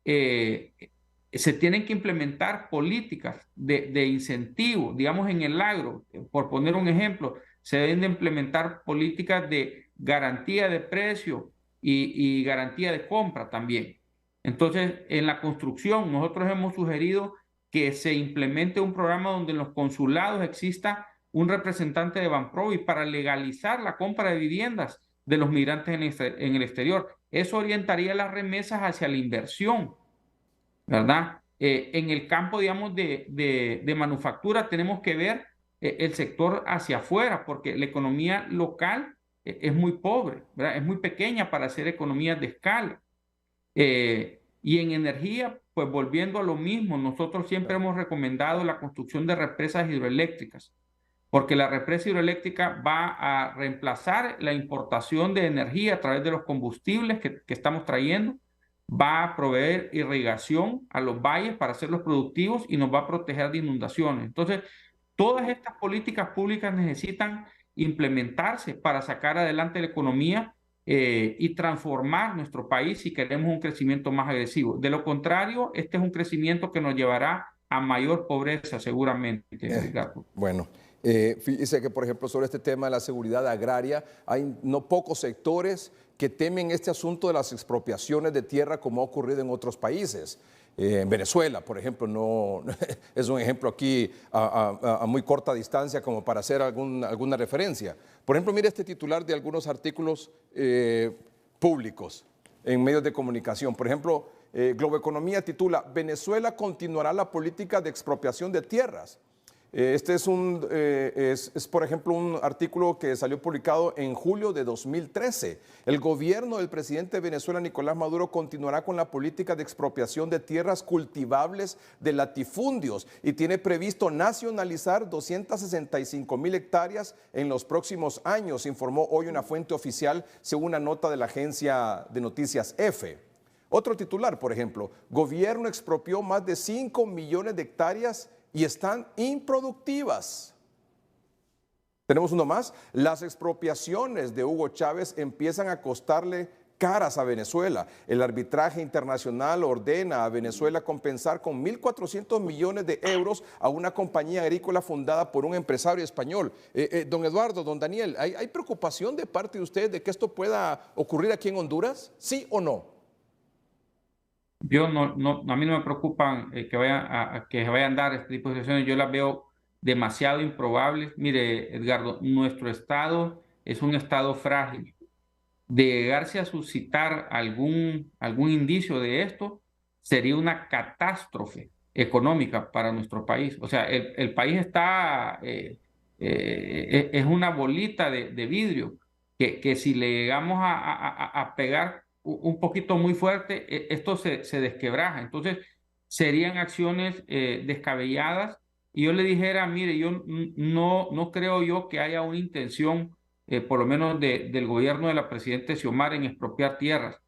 se tienen que implementar políticas de incentivo, digamos en el agro, por poner un ejemplo, se deben de implementar políticas de garantía de precio y garantía de compra también. Entonces, en la construcción, nosotros hemos sugerido que se implemente un programa donde en los consulados exista un representante de Banprovi para legalizar la compra de viviendas de los migrantes en el exterior. Eso orientaría las remesas hacia la inversión, ¿verdad? En el campo, digamos, de manufactura tenemos que ver el sector hacia afuera, porque la economía local es muy pobre, ¿verdad? Es muy pequeña para hacer economías de escala. Y en energía, pues volviendo a lo mismo, nosotros siempre hemos recomendado la construcción de represas hidroeléctricas, porque la represa hidroeléctrica va a reemplazar la importación de energía a través de los combustibles que estamos trayendo, va a proveer irrigación a los valles para hacerlos productivos y nos va a proteger de inundaciones. Entonces, todas estas políticas públicas necesitan implementarse para sacar adelante la economía y transformar nuestro país si queremos un crecimiento más agresivo. De lo contrario, este es un crecimiento que nos llevará a mayor pobreza seguramente, Edgardo. Bueno, fíjese que, por ejemplo, sobre este tema de la seguridad agraria, hay no pocos sectores que temen este asunto de las expropiaciones de tierra como ha ocurrido en otros países. En Venezuela, por ejemplo, no es un ejemplo aquí a muy corta distancia como para hacer alguna referencia. Por ejemplo, mire este titular de algunos artículos públicos en medios de comunicación. Por ejemplo, Globo Economía titula: Venezuela continuará la política de expropiación de tierras. Este es, por ejemplo, un artículo que salió publicado en julio de 2013. El gobierno del presidente de Venezuela, Nicolás Maduro, continuará con la política de expropiación de tierras cultivables de latifundios y tiene previsto nacionalizar 265,000 hectáreas en los próximos años, informó hoy una fuente oficial según una nota de la agencia de noticias EFE. Otro titular, por ejemplo: gobierno expropió más de 5 millones de hectáreas y están improductivas. Tenemos uno más: las expropiaciones de Hugo Chávez empiezan a costarle caras a Venezuela. El arbitraje internacional ordena a Venezuela compensar con 1.400 millones de euros a una compañía agrícola fundada por un empresario español. Don Eduardo, don Daniel, ¿hay preocupación de parte de ustedes de que esto pueda ocurrir aquí en Honduras? ¿Sí o no? Yo a mí no me preocupan que vayan a dar este tipo de situaciones. Yo las veo demasiado improbables. Mire, Edgardo, nuestro estado es un estado frágil. De llegarse a suscitar algún indicio de esto, sería una catástrofe económica para nuestro país. O sea, el país está, es una bolita de vidrio que si le llegamos a pegar un poquito muy fuerte, esto se desquebraja. Entonces, serían acciones descabelladas. Y yo le dijera, mire, yo no creo yo que haya una intención por lo menos del gobierno de la presidenta Xiomara en expropiar tierras,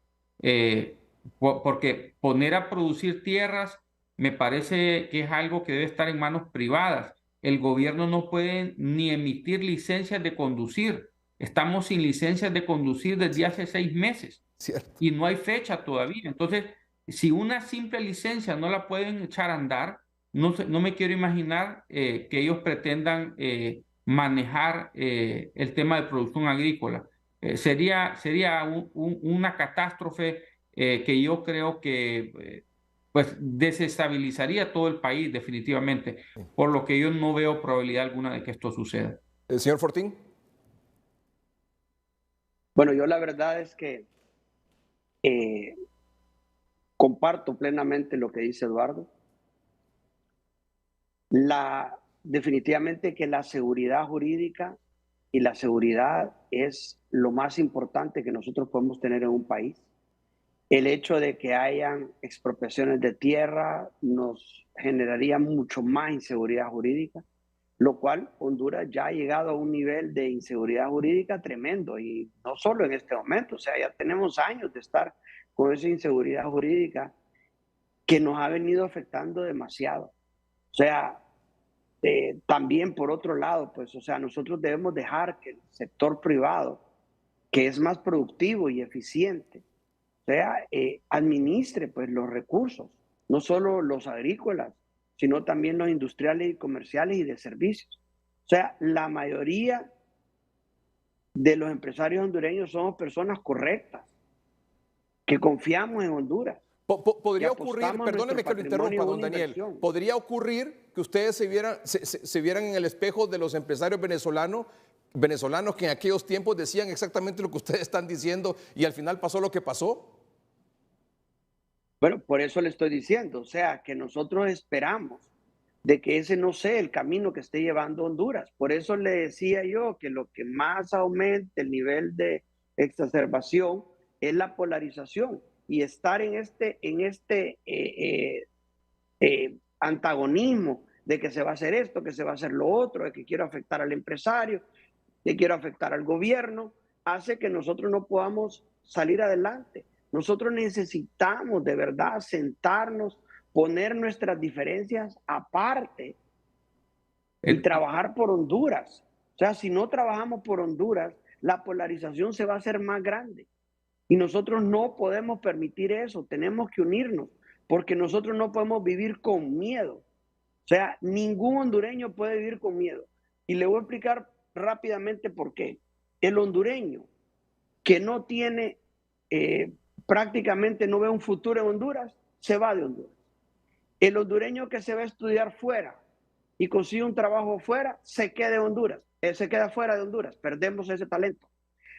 porque poner a producir tierras me parece que es algo que debe estar en manos privadas. El gobierno no puede ni emitir licencias de conducir. Estamos sin licencias de conducir desde hace 6 meses. Cierto. Y no hay fecha todavía. Entonces, si una simple licencia no la pueden echar a andar, no me quiero imaginar que ellos pretendan manejar el tema de producción agrícola. Sería una catástrofe que yo creo que pues desestabilizaría todo el país definitivamente, por lo que yo no veo probabilidad alguna de que esto suceda. Señor Fortín. Bueno, yo la verdad es que comparto plenamente lo que dice Eduardo. Definitivamente que la seguridad jurídica y la seguridad es lo más importante que nosotros podemos tener en un país. El hecho de que hayan expropiaciones de tierra nos generaría mucho más inseguridad jurídica, lo cual Honduras ya ha llegado a un nivel de inseguridad jurídica tremendo, y no solo en este momento, o sea, ya tenemos años de estar con esa inseguridad jurídica que nos ha venido afectando demasiado. O sea, también por otro lado, pues, o sea, nosotros debemos dejar que el sector privado, que es más productivo y eficiente, o sea, administre pues los recursos, no solo los agrícolas, sino también los industriales y comerciales y de servicios. O sea, la mayoría de los empresarios hondureños somos personas correctas, que confiamos en Honduras. Podría ocurrir, perdóneme que lo interrumpa, don Daniel, podría ocurrir que ustedes se vieran en el espejo de los empresarios venezolanos venezolanos que en aquellos tiempos decían exactamente lo que ustedes están diciendo y al final pasó lo que pasó? Bueno, por eso le estoy diciendo, o sea, que nosotros esperamos de que ese no sea el camino que esté llevando Honduras. Por eso le decía yo que lo que más aumente el nivel de exacerbación es la polarización y estar en este antagonismo de que se va a hacer esto, que se va a hacer lo otro, de que quiero afectar al empresario, que quiero afectar al gobierno, hace que nosotros no podamos salir adelante. Nosotros necesitamos de verdad sentarnos, poner nuestras diferencias aparte y trabajar por Honduras. O sea, si no trabajamos por Honduras, la polarización se va a hacer más grande. Y nosotros no podemos permitir eso, tenemos que unirnos, porque nosotros no podemos vivir con miedo. O sea, ningún hondureño puede vivir con miedo. Y le voy a explicar rápidamente por qué. El hondureño que no tiene, prácticamente no ve un futuro en Honduras, se va de Honduras. El hondureño que se va a estudiar fuera y consigue un trabajo fuera, se queda en Honduras, se queda fuera de Honduras, perdemos ese talento.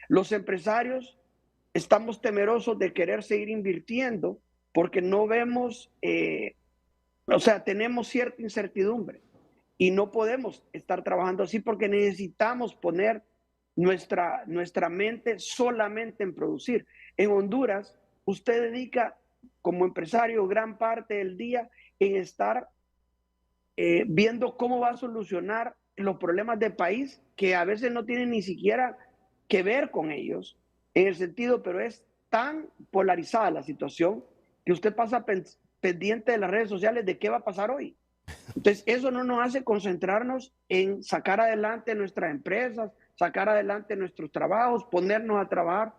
Los empresarios estamos temerosos de querer seguir invirtiendo porque no vemos, o sea, tenemos cierta incertidumbre y no podemos estar trabajando así porque necesitamos poner nuestra mente solamente en producir. En Honduras, usted dedica como empresario gran parte del día en estar viendo cómo va a solucionar los problemas del país que a veces no tienen ni siquiera que ver con ellos en el sentido, pero es tan polarizada la situación que usted pasa pendiente de las redes sociales de qué va a pasar hoy. Entonces, eso no nos hace concentrarnos en sacar adelante nuestras empresas, sacar adelante nuestros trabajos, ponernos a trabajar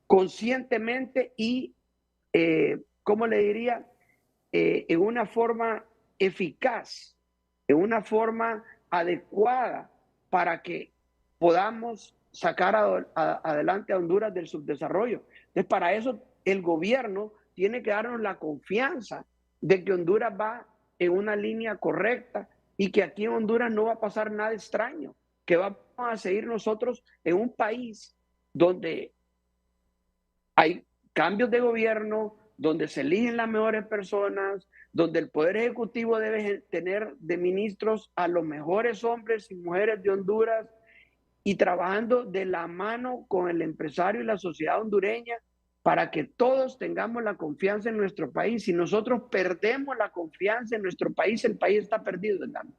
conscientemente y, ¿cómo le diría? En una forma eficaz, en una forma adecuada para que podamos sacar adelante a Honduras del subdesarrollo. Entonces, para eso el gobierno tiene que darnos la confianza de que Honduras va en una línea correcta y que aquí en Honduras no va a pasar nada extraño, que vamos a seguir nosotros en un país donde hay cambios de gobierno, donde se eligen las mejores personas, donde el Poder Ejecutivo debe tener de ministros a los mejores hombres y mujeres de Honduras y trabajando de la mano con el empresario y la sociedad hondureña para que todos tengamos la confianza en nuestro país. Si nosotros perdemos la confianza en nuestro país, el país está perdido, Edgardo.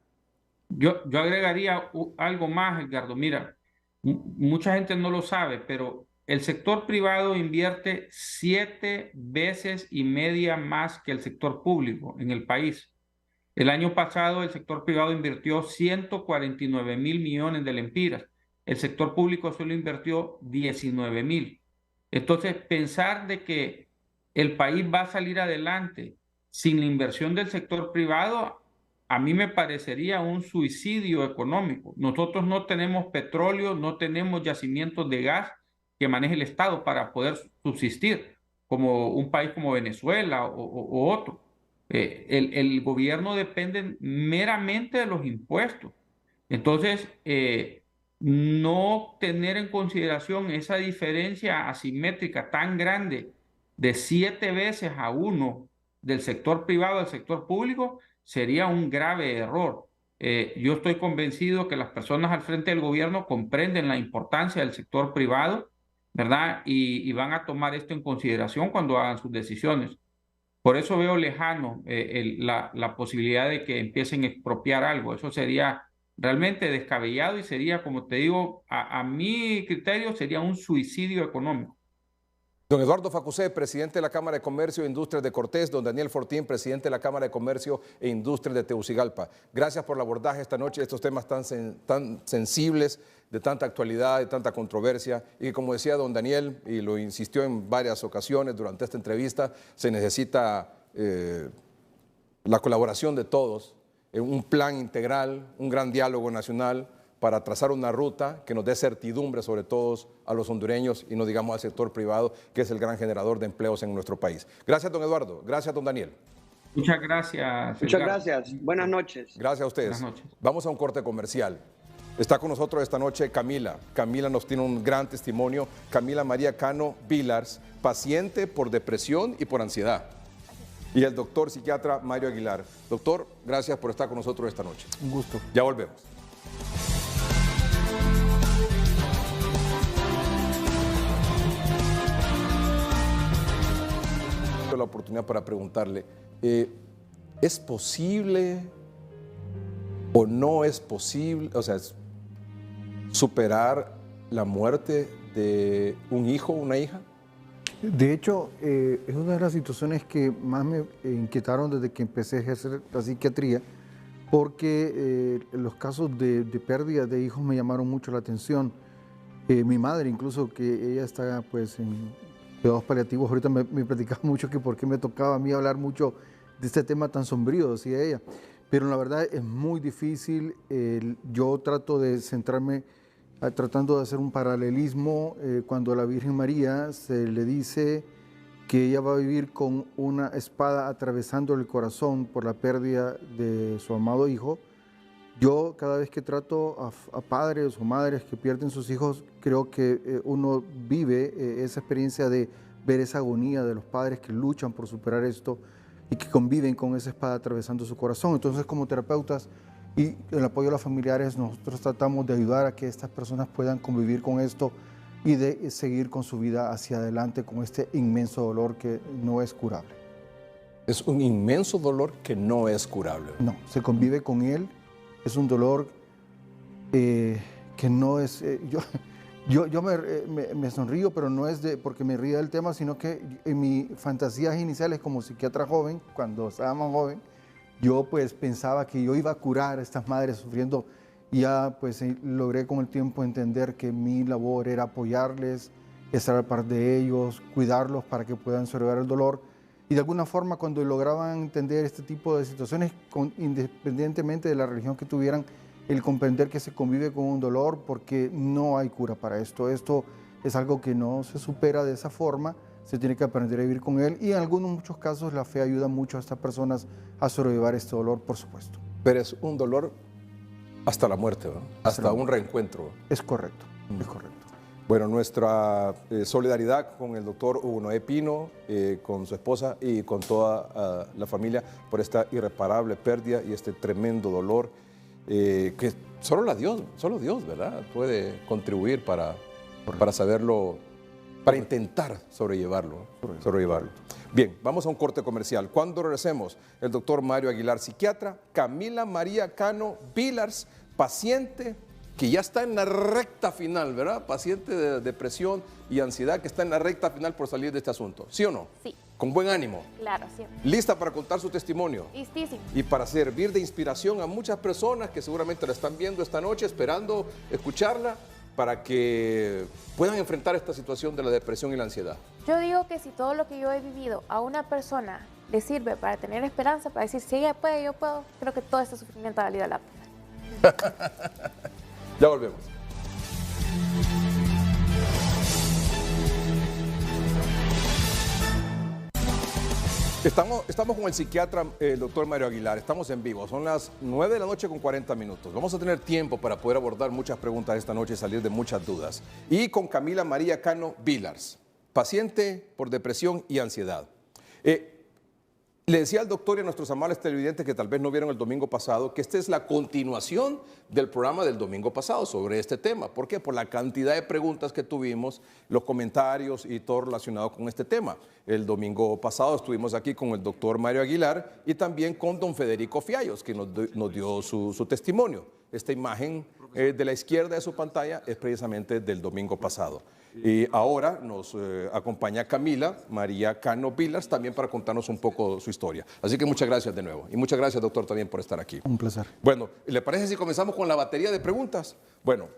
Yo agregaría algo más, Edgardo. Mira, mucha gente no lo sabe, pero el sector privado invierte 7 veces y media más que el sector público en el país. El año pasado el sector privado invirtió 149.000 millones de lempiras. El sector público solo invirtió 19.000. Entonces, pensar de que el país va a salir adelante sin la inversión del sector privado, a mí me parecería un suicidio económico. Nosotros no tenemos petróleo, no tenemos yacimientos de gas que maneje el Estado para poder subsistir, como un país como Venezuela o otro. El gobierno depende meramente de los impuestos. Entonces, no tener en consideración esa diferencia asimétrica tan grande de 7 veces a 1 del sector privado al sector público sería un grave error. Yo estoy convencido que las personas al frente del gobierno comprenden la importancia del sector privado, ¿verdad? Y van a tomar esto en consideración cuando hagan sus decisiones. Por eso veo lejano la posibilidad de que empiecen a expropiar algo. Eso sería realmente descabellado y sería, como te digo, a mi criterio, sería un suicidio económico. Don Eduardo Facusé, presidente de la Cámara de Comercio e Industrias de Cortés, don Daniel Fortín, presidente de la Cámara de Comercio e Industrias de Tegucigalpa. Gracias por el abordaje esta noche de estos temas tan sensibles, de tanta actualidad, de tanta controversia, y como decía don Daniel, y lo insistió en varias ocasiones durante esta entrevista, se necesita la colaboración de todos, un plan integral, un gran diálogo nacional, para trazar una ruta que nos dé certidumbre sobre todo a los hondureños y no digamos al sector privado, que es el gran generador de empleos en nuestro país. Gracias, don Eduardo. Gracias, don Daniel. Muchas gracias. Muchas gracias. Buenas noches. Gracias a ustedes. Buenas noches. Vamos a un corte comercial. Está con nosotros esta noche Camila. Camila nos tiene un gran testimonio. Camila María Cano Vilars, paciente por depresión y por ansiedad. Y el doctor psiquiatra Mario Aguilar. Doctor, gracias por estar con nosotros esta noche. Un gusto. Ya volvemos. La oportunidad para preguntarle, ¿es posible o no es posible, o sea, superar la muerte de un hijo o una hija? De hecho, es una de las situaciones que más me inquietaron desde que empecé a ejercer la psiquiatría, porque los casos de pérdida de hijos me llamaron mucho la atención. Mi madre, incluso, que ella está pues en cuidados paliativos, ahorita me platicaba mucho que por qué me tocaba a mí hablar mucho de este tema tan sombrío, decía ella. Pero la verdad es muy difícil. Yo trato de centrarme tratando de hacer un paralelismo cuando a la Virgen María se le dice que ella va a vivir con una espada atravesando el corazón por la pérdida de su amado hijo. Yo cada vez que trato a padres o madres que pierden sus hijos, creo que uno vive esa experiencia de ver esa agonía de los padres que luchan por superar esto y que conviven con esa espada atravesando su corazón. Entonces, como terapeutas y el apoyo a los familiares, nosotros tratamos de ayudar a que estas personas puedan convivir con esto y de seguir con su vida hacia adelante con este inmenso dolor que no es curable. Es un inmenso dolor que no es curable. No, se convive con él. Es un dolor que no es... Yo me sonrío, pero no es porque me ría del tema, sino que en mis fantasías iniciales como psiquiatra joven, cuando estaba más joven, yo pues pensaba que yo iba a curar a estas madres sufriendo y ya pues logré con el tiempo entender que mi labor era apoyarles, estar al par de ellos, cuidarlos para que puedan sobrevivir el dolor. Y de alguna forma cuando lograban entender este tipo de situaciones, independientemente de la religión que tuvieran, el comprender que se convive con un dolor porque no hay cura para esto. Esto es algo que no se supera de esa forma, se tiene que aprender a vivir con él y en muchos casos la fe ayuda mucho a estas personas a sobrevivir este dolor, por supuesto. Pero es un dolor hasta la muerte, ¿no? Hasta un reencuentro. Es correcto, es correcto. Bueno, nuestra solidaridad con el doctor Hugo Noé Pino, con su esposa y con toda la familia por esta irreparable pérdida y este tremendo dolor que solo Dios, ¿verdad?, puede contribuir para saberlo, para intentar sobrellevarlo. Bien, vamos a un corte comercial. Cuando regresemos, el doctor Mario Aguilar, psiquiatra, Camila María Cano Vilars, paciente que ya está en la recta final, ¿verdad? Paciente de depresión y ansiedad que está en la recta final por salir de este asunto. ¿Sí o no? Sí. Con buen ánimo. Claro, siempre. ¿Lista para contar su testimonio? Listísimo. Y para servir de inspiración a muchas personas que seguramente la están viendo esta noche, esperando escucharla, para que puedan enfrentar esta situación de la depresión y la ansiedad. Yo digo que si todo lo que yo he vivido a una persona le sirve para tener esperanza, para decir, si ella puede, yo puedo, creo que todo este sufrimiento ha valido la pena. Ya volvemos. Estamos con el psiquiatra, el doctor Mario Aguilar. Estamos en vivo. Son las 9 de la noche con 40 minutos. Vamos a tener tiempo para poder abordar muchas preguntas esta noche y salir de muchas dudas. Y con Camila María Cano Vilars, paciente por depresión y ansiedad. Le decía al doctor y a nuestros amables televidentes que tal vez no vieron el domingo pasado que esta es la continuación del programa del domingo pasado sobre este tema. ¿Por qué? Por la cantidad de preguntas que tuvimos, los comentarios y todo relacionado con este tema. El domingo pasado estuvimos aquí con el doctor Mario Aguilar y también con don Federico Fiallos, que nos dio su testimonio. Esta imagen de la izquierda de su pantalla es precisamente del domingo pasado. Y ahora nos acompaña Camila María Cano Vilars también para contarnos un poco su historia. Así que muchas gracias de nuevo. Y muchas gracias, doctor, también por estar aquí. Un placer. Bueno, ¿le parece si comenzamos con la batería de preguntas? Bueno,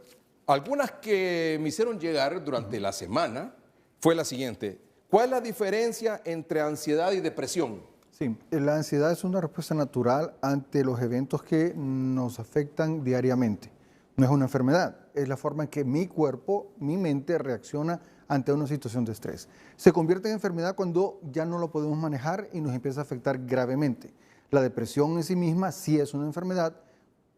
algunas que me hicieron llegar durante la semana fue la siguiente. ¿Cuál es la diferencia entre ansiedad y depresión? Sí, la ansiedad es una respuesta natural ante los eventos que nos afectan diariamente. No es una enfermedad, es la forma en que mi cuerpo, mi mente reacciona ante una situación de estrés. Se convierte en enfermedad cuando ya no lo podemos manejar y nos empieza a afectar gravemente. La depresión en sí misma sí es una enfermedad,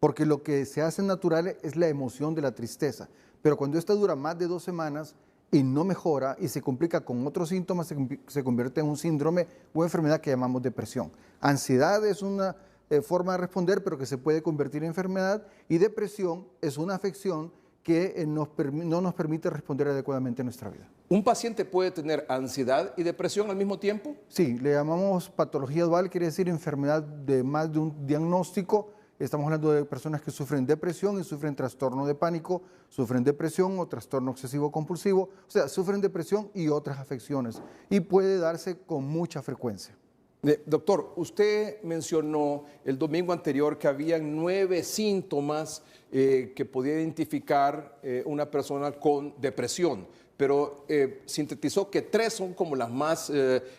porque lo que se hace natural es la emoción de la tristeza. Pero cuando esta dura más de 2 semanas y no mejora y se complica con otros síntomas, se convierte en un síndrome o enfermedad que llamamos depresión. Ansiedad es una forma de responder, pero que se puede convertir en enfermedad, y depresión es una afección que no nos permite responder adecuadamente a nuestra vida. ¿Un paciente puede tener ansiedad y depresión al mismo tiempo? Sí, le llamamos patología dual, quiere decir enfermedad de más de un diagnóstico. Estamos hablando de personas que sufren depresión y sufren trastorno de pánico, sufren depresión o trastorno obsesivo compulsivo, o sea, sufren depresión y otras afecciones, y puede darse con mucha frecuencia. Doctor, usted mencionó el domingo anterior que habían 9 síntomas que podía identificar una persona con depresión, pero sintetizó que 3 son como las más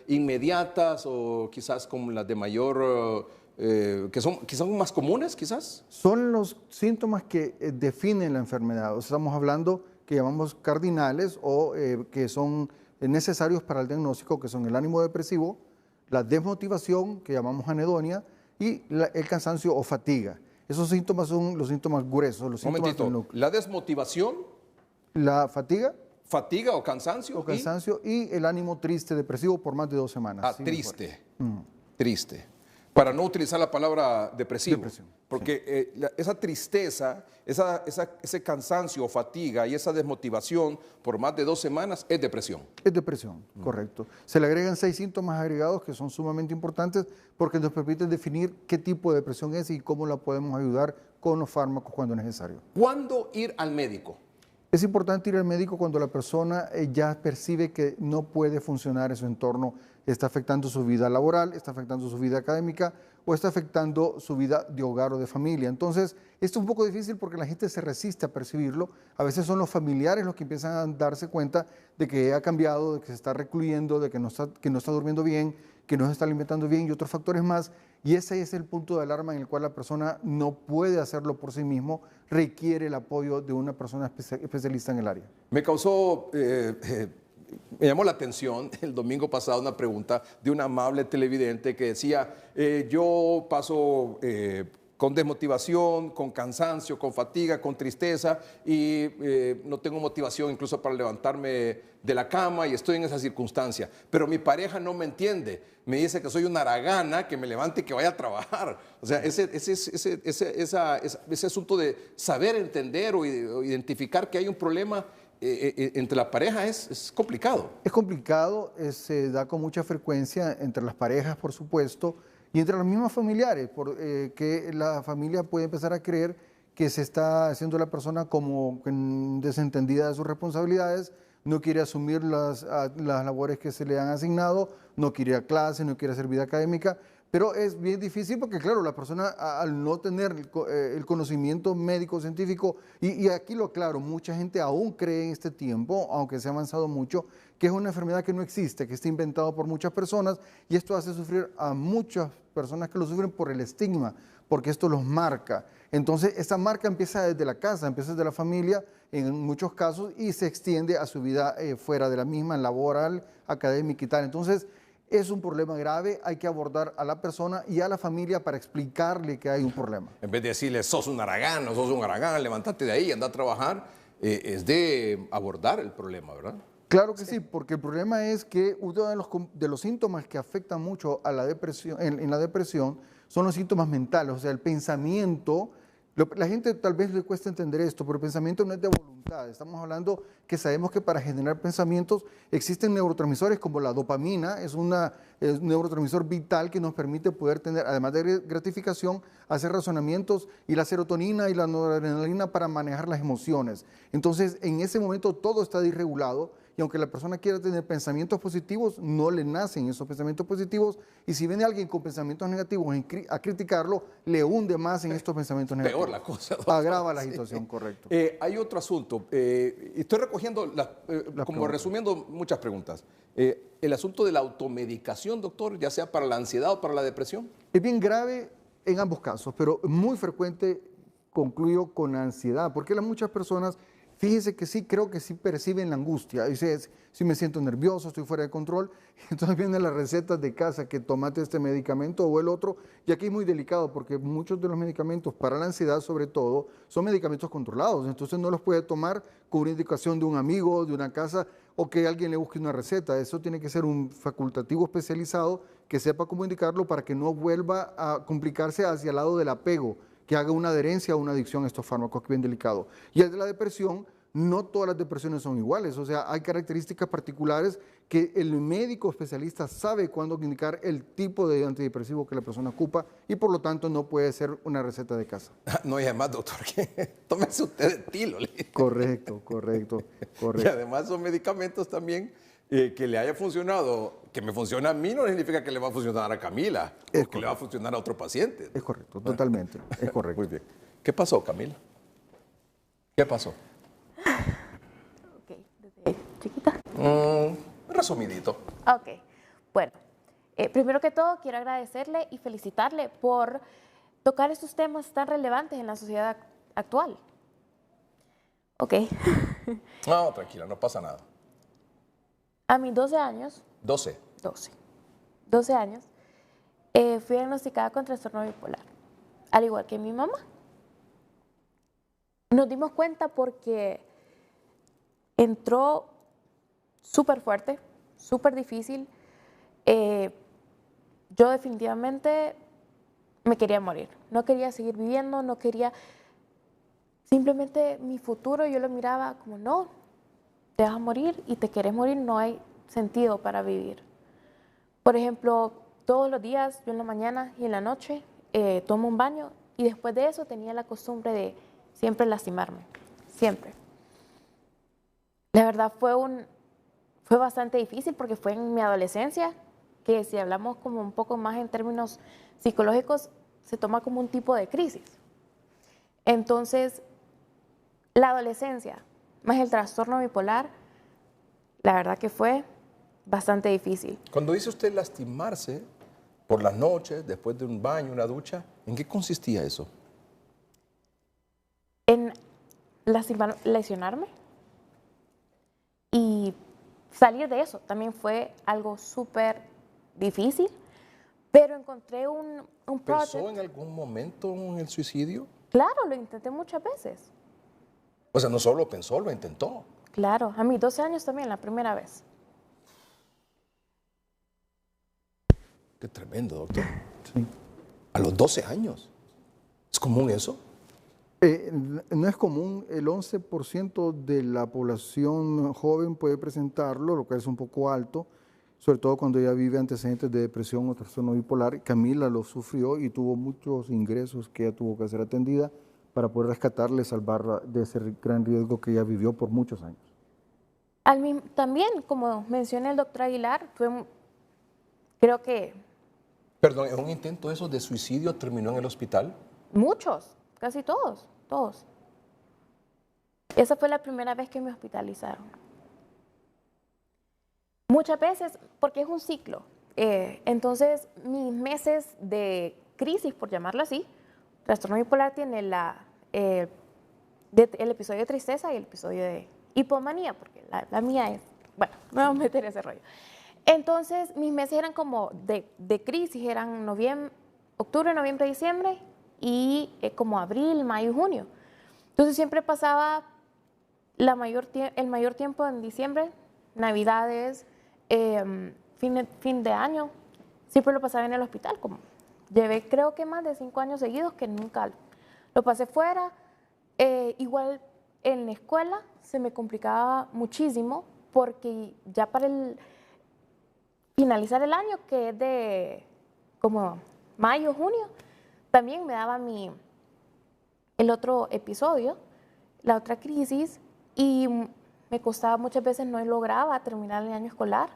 inmediatas o quizás como las de mayor, que son más comunes quizás. Son los síntomas que definen la enfermedad. Estamos hablando que llamamos cardinales o que son necesarios para el diagnóstico, que son el ánimo depresivo, la desmotivación, que llamamos anedonia, y el cansancio o fatiga. Esos síntomas son los síntomas gruesos, los síntomas del núcleo. La desmotivación, la fatiga o cansancio. Y el ánimo triste, depresivo por más de 2 semanas. Triste. Triste. Para no utilizar la palabra depresivo. Depresión. Porque esa tristeza, ese cansancio o fatiga y esa desmotivación por más de 2 semanas es depresión. Es depresión, correcto. Se le agregan 6 síntomas agregados que son sumamente importantes porque nos permiten definir qué tipo de depresión es y cómo la podemos ayudar con los fármacos cuando es necesario. ¿Cuándo ir al médico? Es importante ir al médico cuando la persona ya percibe que no puede funcionar en su entorno, está afectando su vida laboral, está afectando su vida académica o está afectando su vida de hogar o de familia. Entonces, esto es un poco difícil porque la gente se resiste a percibirlo. A veces son los familiares los que empiezan a darse cuenta de que ha cambiado, de que se está recluyendo, de que no está durmiendo bien, que no se está alimentando bien y otros factores más. Y ese es el punto de alarma en el cual la persona no puede hacerlo por sí mismo, requiere el apoyo de una persona especialista en el área. Me causó, me llamó la atención el domingo pasado una pregunta de un amable televidente que decía, yo paso con desmotivación, con cansancio, con fatiga, con tristeza y no tengo motivación incluso para levantarme de la cama y estoy en esa circunstancia. Pero mi pareja no me entiende, me dice que soy una haragana, que me levante y que vaya a trabajar. O sea, ese asunto de saber entender o identificar que hay un problema entre la pareja es complicado. Es complicado, se da con mucha frecuencia entre las parejas, por supuesto, y entre los mismos familiares, que la familia puede empezar a creer que se está haciendo la persona como desentendida de sus responsabilidades, no quiere asumir las labores que se le han asignado, no quiere ir a clase, no quiere hacer vida académica, pero es bien difícil porque, claro, la persona al no tener el conocimiento médico, científico, y aquí lo aclaro, mucha gente aún cree en este tiempo, aunque se ha avanzado mucho, que es una enfermedad que no existe, que está inventado por muchas personas, y esto hace sufrir a muchas personas que lo sufren por el estigma, porque esto los marca. Entonces, esta marca empieza desde la casa, empieza desde la familia, en muchos casos, y se extiende a su vida fuera de la misma, laboral, académica y tal. Entonces, es un problema grave, hay que abordar a la persona y a la familia para explicarle que hay un problema. En vez de decirle, sos un haragán, levántate de ahí, anda a trabajar, es de abordar el problema, ¿verdad? Claro que sí, porque el problema es que uno de los síntomas que afectan mucho a la depresión, en la depresión son los síntomas mentales, o sea, el pensamiento. La gente tal vez le cuesta entender esto, pero el pensamiento no es de voluntad. Estamos hablando que sabemos que para generar pensamientos existen neurotransmisores como la dopamina, es un neurotransmisor vital que nos permite poder tener, además de gratificación, hacer razonamientos, y la serotonina y la noradrenalina para manejar las emociones. Entonces, en ese momento todo está desregulado. Y aunque la persona quiera tener pensamientos positivos, no le nacen esos pensamientos positivos. Y si viene alguien con pensamientos negativos a criticarlo, le hunde más en estos pensamientos negativos. Peor la cosa. Agrava la situación, correcto. Hay otro asunto. Estoy recogiendo, como resumiendo muchas preguntas. El asunto de la automedicación, doctor, ya sea para la ansiedad o para la depresión. Es bien grave en ambos casos, pero muy frecuente, concluyo, con la ansiedad, porque muchas personas fíjese que sí, creo que sí perciben la angustia. Dice, si me siento nervioso, estoy fuera de control. Entonces vienen las recetas de casa que tomate este medicamento o el otro. Y aquí es muy delicado porque muchos de los medicamentos para la ansiedad, sobre todo, son medicamentos controlados. Entonces no los puede tomar con una indicación de un amigo, de una casa o que alguien le busque una receta. Eso tiene que ser un facultativo especializado que sepa cómo indicarlo para que no vuelva a complicarse hacia el lado del apego, que haga una adherencia o una adicción a estos fármacos, que es bien delicado. Y el de la depresión, no todas las depresiones son iguales, o sea, hay características particulares que el médico especialista sabe cuándo indicar el tipo de antidepresivo que la persona ocupa y por lo tanto no puede ser una receta de casa. No, y además, doctor, que tómese usted el tilo. Correcto. Y además son medicamentos también que le haya funcionado, que me funciona a mí no significa que le va a funcionar a Camila, o que le va a funcionar a otro paciente. Es correcto, totalmente, es correcto. Muy bien. ¿Qué pasó, Camila? ¿Qué pasó? Ok, desde chiquita. Resumidito. Ok, bueno, primero que todo quiero agradecerle y felicitarle por tocar estos temas tan relevantes en la sociedad actual. Ok. No, tranquila, no pasa nada. A mis 12 años, 12 años, fui diagnosticada con trastorno bipolar, al igual que mi mamá. Nos dimos cuenta porque entró súper fuerte, súper difícil. Yo definitivamente me quería morir, no quería seguir viviendo, no quería, simplemente mi futuro yo lo miraba como no, te vas a morir y te quieres morir, no hay sentido para vivir. Por ejemplo, todos los días, yo en la mañana y en la noche, tomo un baño y después de eso tenía la costumbre de siempre lastimarme, siempre. La verdad fue bastante difícil porque fue en mi adolescencia, que si hablamos como un poco más en términos psicológicos, se toma como un tipo de crisis. Entonces, la adolescencia más el trastorno bipolar, la verdad que fue bastante difícil. Cuando dice usted lastimarse por las noches, después de un baño, una ducha, ¿en qué consistía eso? En lesionarme y salir de eso también fue algo súper difícil, pero encontré un ¿Pensó en algún momento en el suicidio? Claro, lo intenté muchas veces. O sea, no solo pensó, lo intentó. Claro, a mis 12 años también, la primera vez. Qué tremendo, doctor. Sí. A los 12 años. ¿Es común eso? No es común, el 11% de la población joven puede presentarlo, lo cual es un poco alto, sobre todo cuando ella vive antecedentes de depresión o trastorno bipolar. Camila lo sufrió y tuvo muchos ingresos que ella tuvo que ser atendida para poder rescatarla y salvarla de ese gran riesgo que ella vivió por muchos años. También, como mencioné el doctor Aguilar, creo que... Perdón, ¿es un intento eso de suicidio terminó en el hospital? Muchos, casi todos. Esa fue la primera vez que me hospitalizaron. Muchas veces, porque es un ciclo. Entonces, mis meses de crisis, por llamarlo así, trastorno bipolar tiene el episodio de tristeza y el episodio de hipomanía, porque la mía es, bueno, no vamos a meter ese rollo. Entonces, mis meses eran como de crisis, eran octubre, noviembre, diciembre, y como abril, mayo, junio. Entonces siempre pasaba el mayor tiempo en diciembre, navidades, fin de año, siempre lo pasaba en el hospital. Llevé creo que más de 5 años seguidos que nunca lo pasé fuera. Igual en la escuela se me complicaba muchísimo porque ya para finalizar el año, que es de como mayo, junio, también me daba el otro episodio, la otra crisis, y me costaba muchas veces, no lograba terminar el año escolar.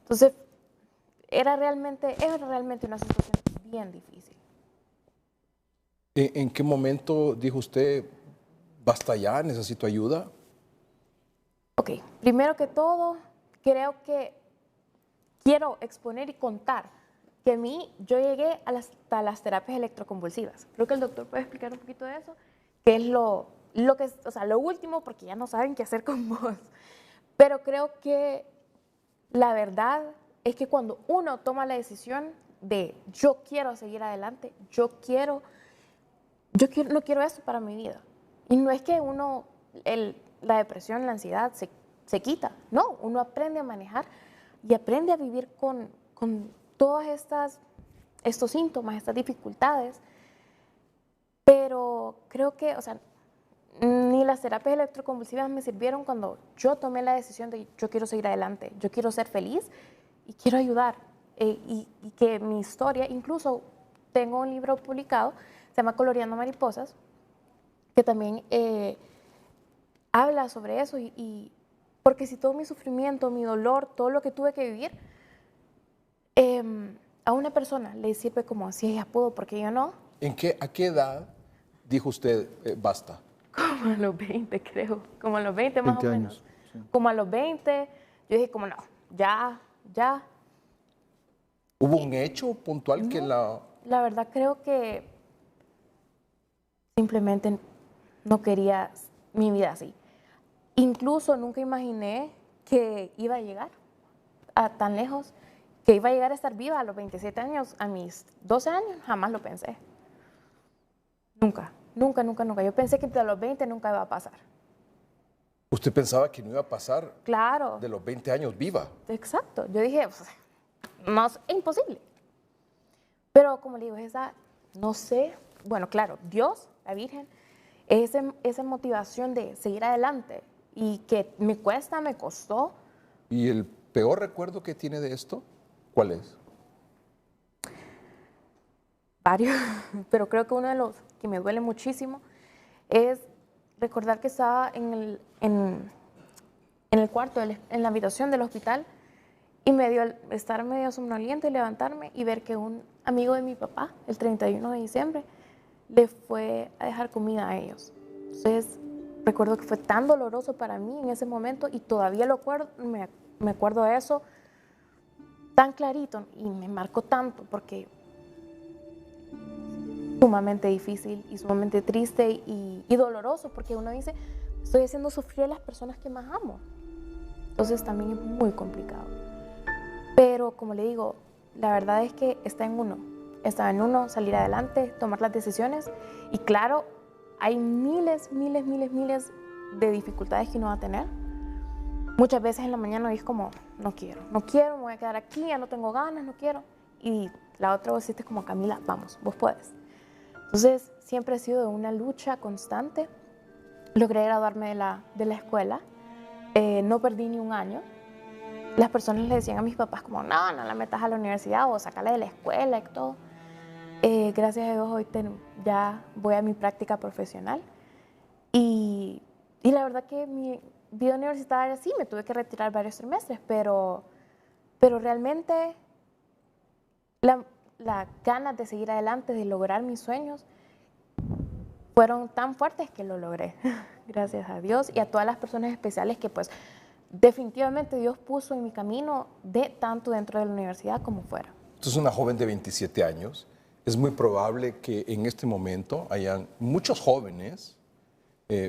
Entonces, era realmente una situación bien difícil. ¿En qué momento dijo usted, basta ya, necesito ayuda? Ok, primero que todo, creo que quiero exponer y contar que yo llegué hasta las terapias electroconvulsivas. Creo que el doctor puede explicar un poquito de eso, qué es o sea, lo último, porque ya no saben qué hacer con vos. Pero creo que la verdad es que cuando uno toma la decisión de yo quiero seguir adelante, no quiero esto para mi vida. Y no es que la depresión, la ansiedad se quita. No, uno aprende a manejar y aprende a vivir con todos estos síntomas, estas dificultades. Pero creo que, o sea, ni las terapias electroconvulsivas me sirvieron cuando yo tomé la decisión de yo quiero seguir adelante, yo quiero ser feliz y quiero ayudar. Y que mi historia, incluso tengo un libro publicado, se llama Coloreando Mariposas, que también habla sobre eso. Porque si todo mi sufrimiento, mi dolor, todo lo que tuve que vivir, a una persona le sirve como si ella pudo, porque yo no. ¿A qué edad dijo usted basta? Como a los 20, creo. Como a los 20 más 20 o años, menos. sí. Como a los 20, yo dije como no, ya. ¿Hubo un hecho puntual que la... La verdad creo que simplemente no quería mi vida así. Incluso nunca imaginé que iba a llegar a tan lejos, que iba a llegar a estar viva a los 27 años, a mis 12 años, jamás lo pensé. Nunca. Yo pensé que de los 20 nunca iba a pasar. ¿Usted pensaba que no iba a pasar Claro. de los 20 años viva? Exacto. Yo dije, pues, no, es imposible. Pero como le digo, no sé, bueno, claro, Dios, la Virgen, esa motivación de seguir adelante y que me costó. ¿Y el peor recuerdo que tiene de esto? ¿Cuál es? Varios, pero creo que uno de los que me duele muchísimo es recordar que estaba en el cuarto, en la habitación del hospital, y estar medio somnoliente y levantarme y ver que un amigo de mi papá, el 31 de diciembre, le fue a dejar comida a ellos. Entonces, recuerdo que fue tan doloroso para mí en ese momento y todavía me acuerdo de eso tan clarito y me marcó tanto porque sumamente difícil y sumamente triste y doloroso, porque uno dice, estoy haciendo sufrir a las personas que más amo. Entonces también es muy complicado. Pero como le digo, la verdad es que estaba en uno salir adelante, tomar las decisiones, y claro, hay miles de dificultades que uno va a tener. Muchas veces en la mañana es como, no quiero, me voy a quedar aquí, ya no tengo ganas, no quiero. Y la otra vocita es como, Camila, vamos, vos puedes. Entonces, siempre he sido de una lucha constante. Logré graduarme de la escuela, no perdí ni un año. Las personas le decían a mis papás como, no la metas a la universidad o sácala de la escuela y todo. Gracias a Dios hoy ya voy a mi práctica profesional. Y la verdad que mi vida universitaria sí, me tuve que retirar varios trimestres, pero realmente las ganas de seguir adelante, de lograr mis sueños, fueron tan fuertes que lo logré. Gracias a Dios y a todas las personas especiales que pues definitivamente Dios puso en mi camino, tanto dentro de la universidad como fuera. Usted es una joven de 27 años. Es muy probable que en este momento hayan muchos jóvenes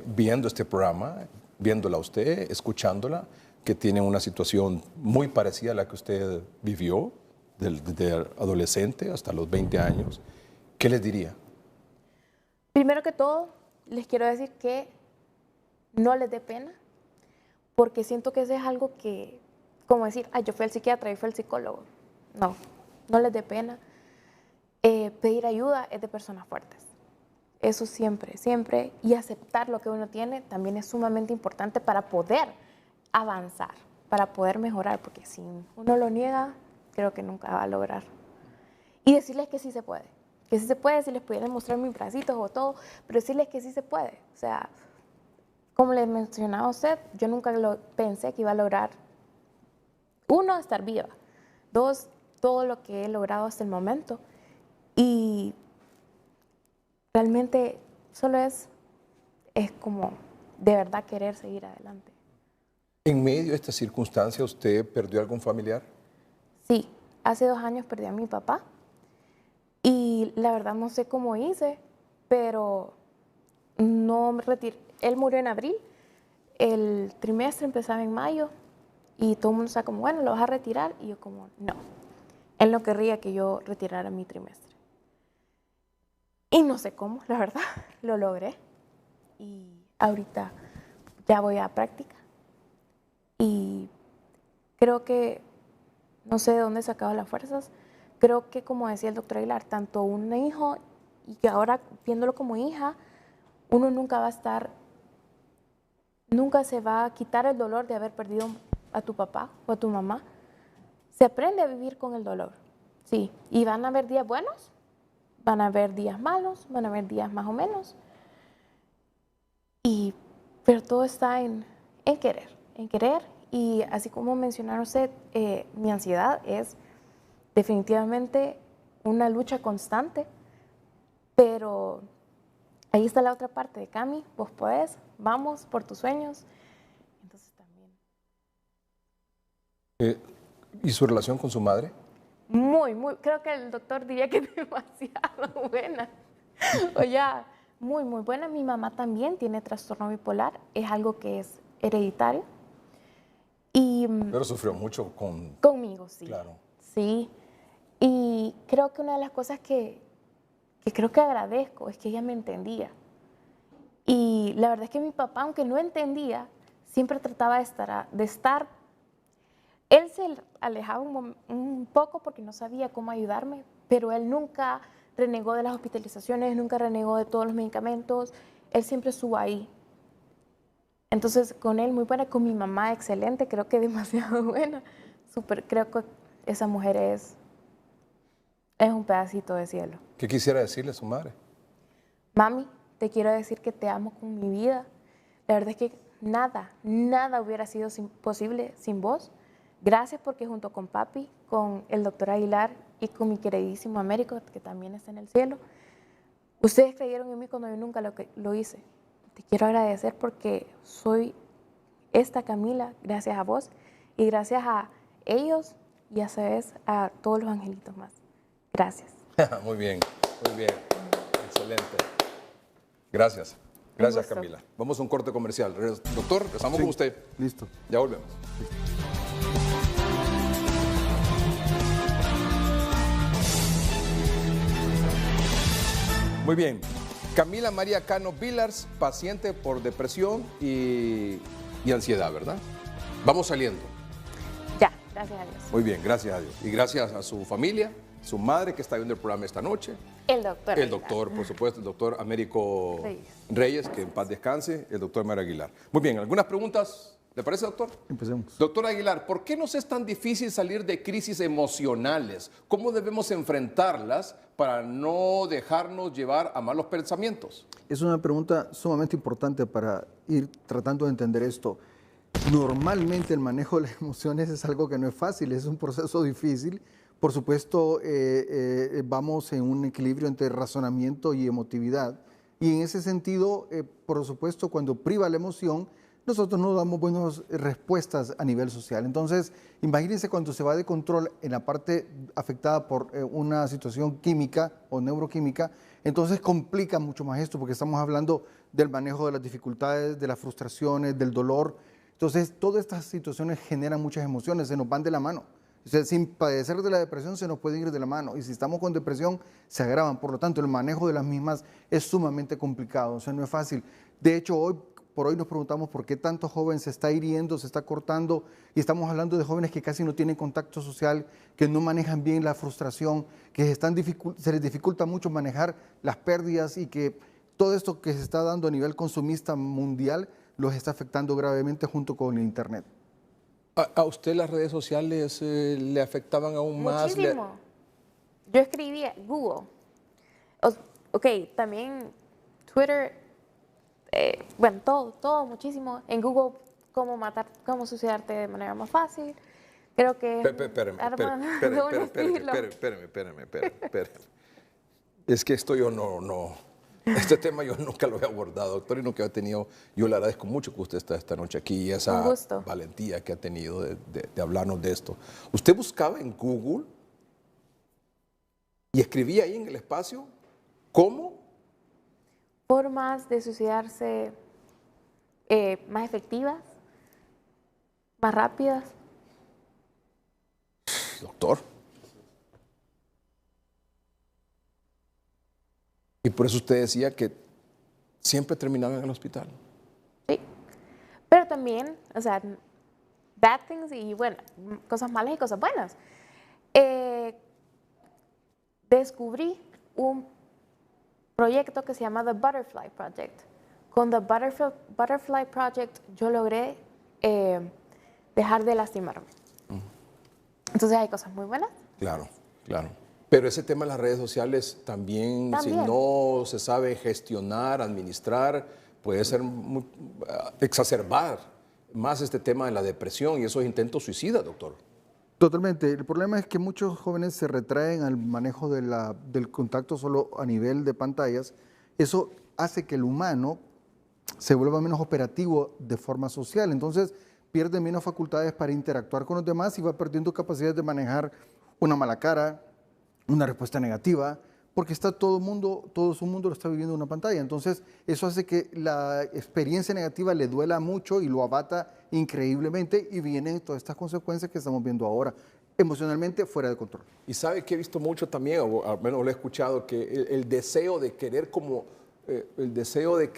viendo este programa, viéndola a usted, escuchándola, que tienen una situación muy parecida a la que usted vivió, desde adolescente hasta los 20 años. ¿Qué les diría? Primero que todo, les quiero decir que no les dé pena, porque siento que eso es algo que, como decir, yo fui al psiquiatra y fui al psicólogo. No les dé pena. Pedir ayuda es de personas fuertes. Eso siempre. Y aceptar lo que uno tiene también es sumamente importante para poder avanzar, para poder mejorar, porque si uno lo niega, creo que nunca va a lograr. Y decirles que sí se puede. Que sí se puede, si les pudieran mostrar mis bracitos o todo, pero decirles que sí se puede. O sea, como les mencionaba a usted, yo nunca pensé que iba a lograr, 1, estar viva, 2, todo lo que he logrado hasta el momento. Y realmente solo es como de verdad querer seguir adelante. ¿En medio de esta circunstancia usted perdió algún familiar? Sí, hace 2 años perdí a mi papá y la verdad no sé cómo hice, pero no me retiré. él murió en abril, el trimestre empezaba en mayo y todo el mundo estaba como, bueno, ¿lo vas a retirar? Y yo como, no, él no querría que yo retirara mi trimestre. Y no sé cómo, la verdad, lo logré. Y ahorita ya voy a práctica. Y creo que, no sé de dónde sacaba las fuerzas, creo que como decía el doctor Aguilar, tanto un hijo y que ahora viéndolo como hija, uno nunca va a estar, nunca se va a quitar el dolor de haber perdido a tu papá o a tu mamá. Se aprende a vivir con el dolor, sí. Y van a haber días buenos, van a haber días malos, van a haber días más o menos. Pero todo está en querer, en querer. Y así como mencionaron usted, mi ansiedad es definitivamente una lucha constante, pero ahí está la otra parte de Cami, vos podés, vamos por tus sueños. Entonces también. ¿Y su relación con su madre? Muy, creo que el doctor diría que es demasiado buena. O ya, muy buena. Mi mamá también tiene trastorno bipolar, es algo que es hereditario. Pero sufrió mucho conmigo, sí. Claro. Sí. Y creo que una de las cosas que creo que agradezco es que ella me entendía. Y la verdad es que mi papá, aunque no entendía, siempre trataba de estar. Él se alejaba un poco porque no sabía cómo ayudarme, pero él nunca renegó de las hospitalizaciones, nunca renegó de todos los medicamentos. Él siempre estuvo ahí. Entonces, con él muy buena, con mi mamá excelente, creo que demasiado buena. Creo que esa mujer es un pedacito de cielo. ¿Qué quisiera decirle a su madre? Mami, te quiero decir que te amo con mi vida. La verdad es que nada hubiera sido posible sin vos. Gracias porque junto con papi, con el doctor Aguilar y con mi queridísimo Américo, que también está en el cielo, ustedes creyeron en mí cuando yo nunca lo hice. Te quiero agradecer porque soy esta Camila gracias a vos y gracias a ellos y a su vez a todos los angelitos más. Gracias. Muy bien, excelente. Gracias, Camila. Vamos a un corte comercial. Doctor, regresamos con usted. Listo. Ya volvemos. Listo. Muy bien. Camila María Cano Villars, paciente por depresión y ansiedad, ¿verdad? Vamos saliendo. Ya, gracias a Dios. Muy bien, gracias a Dios. Y gracias a su familia, su madre que está viendo el programa esta noche. El doctor. El doctor, por supuesto, el doctor Américo Reyes, que en paz descanse, el doctor Mario Aguilar. Muy bien, ¿algunas preguntas? ¿Le parece, doctor? Empecemos. Doctor Aguilar, ¿por qué nos es tan difícil salir de crisis emocionales? ¿Cómo debemos enfrentarlas para no dejarnos llevar a malos pensamientos? Es una pregunta sumamente importante para ir tratando de entender esto. Normalmente el manejo de las emociones es algo que no es fácil, es un proceso difícil. Por supuesto, vamos en un equilibrio entre razonamiento y emotividad. Y en ese sentido, por supuesto, cuando priva la emoción, nosotros no damos buenas respuestas a nivel social. Entonces, imagínense cuando se va de control en la parte afectada por una situación química o neuroquímica, entonces complica mucho más esto, porque estamos hablando del manejo de las dificultades, de las frustraciones, del dolor. Entonces, todas estas situaciones generan muchas emociones, se nos van de la mano. O sea, sin padecer de la depresión se nos pueden ir de la mano, y si estamos con depresión se agravan. Por lo tanto, el manejo de las mismas es sumamente complicado, o sea, no es fácil. De hecho, hoy por hoy nos preguntamos por qué tanto joven se está hiriendo, se está cortando, y estamos hablando de jóvenes que casi no tienen contacto social, que no manejan bien la frustración, que se les dificulta mucho manejar las pérdidas, y que todo esto que se está dando a nivel consumista mundial los está afectando gravemente junto con el Internet. ¿A usted las redes sociales le afectaban aún más? Muchísimo. Yo escribía Google. Ok, también Twitter. Bueno, todo muchísimo. En Google, cómo suicidarte de manera más fácil. Creo que Espérame. Es que esto yo no. Este tema yo nunca lo he abordado, doctor, y nunca he tenido. Yo le agradezco mucho que usted está esta noche aquí y esa valentía que ha tenido de hablarnos de esto. ¿Usted buscaba en Google y escribía ahí en el espacio cómo? Formas de suicidarse más efectivas, más rápidas. Doctor. Y por eso usted decía que siempre terminaba en el hospital. Sí, pero también, o sea, bad things y bueno, cosas malas y cosas buenas. Descubrí un proyecto que se llama The Butterfly Project. Con The Butterfly Project yo logré dejar de lastimarme. Entonces hay cosas muy buenas. Claro, claro. Pero ese tema de las redes sociales también, si no se sabe gestionar, administrar, puede ser exacerbar más este tema de la depresión y esos intentos suicidas, doctor. Totalmente. El problema es que muchos jóvenes se retraen al manejo del contacto solo a nivel de pantallas. Eso hace que el humano se vuelva menos operativo de forma social. Entonces pierde menos facultades para interactuar con los demás y va perdiendo capacidad de manejar una mala cara, una respuesta negativa, porque está todo su mundo lo está viviendo en una pantalla. Entonces, eso hace que la experiencia negativa le duela mucho y lo abata increíblemente y vienen todas estas consecuencias que estamos viendo ahora, emocionalmente fuera de control. Y sabe que he visto mucho también, o al menos lo he escuchado, que el deseo de querer como, el deseo de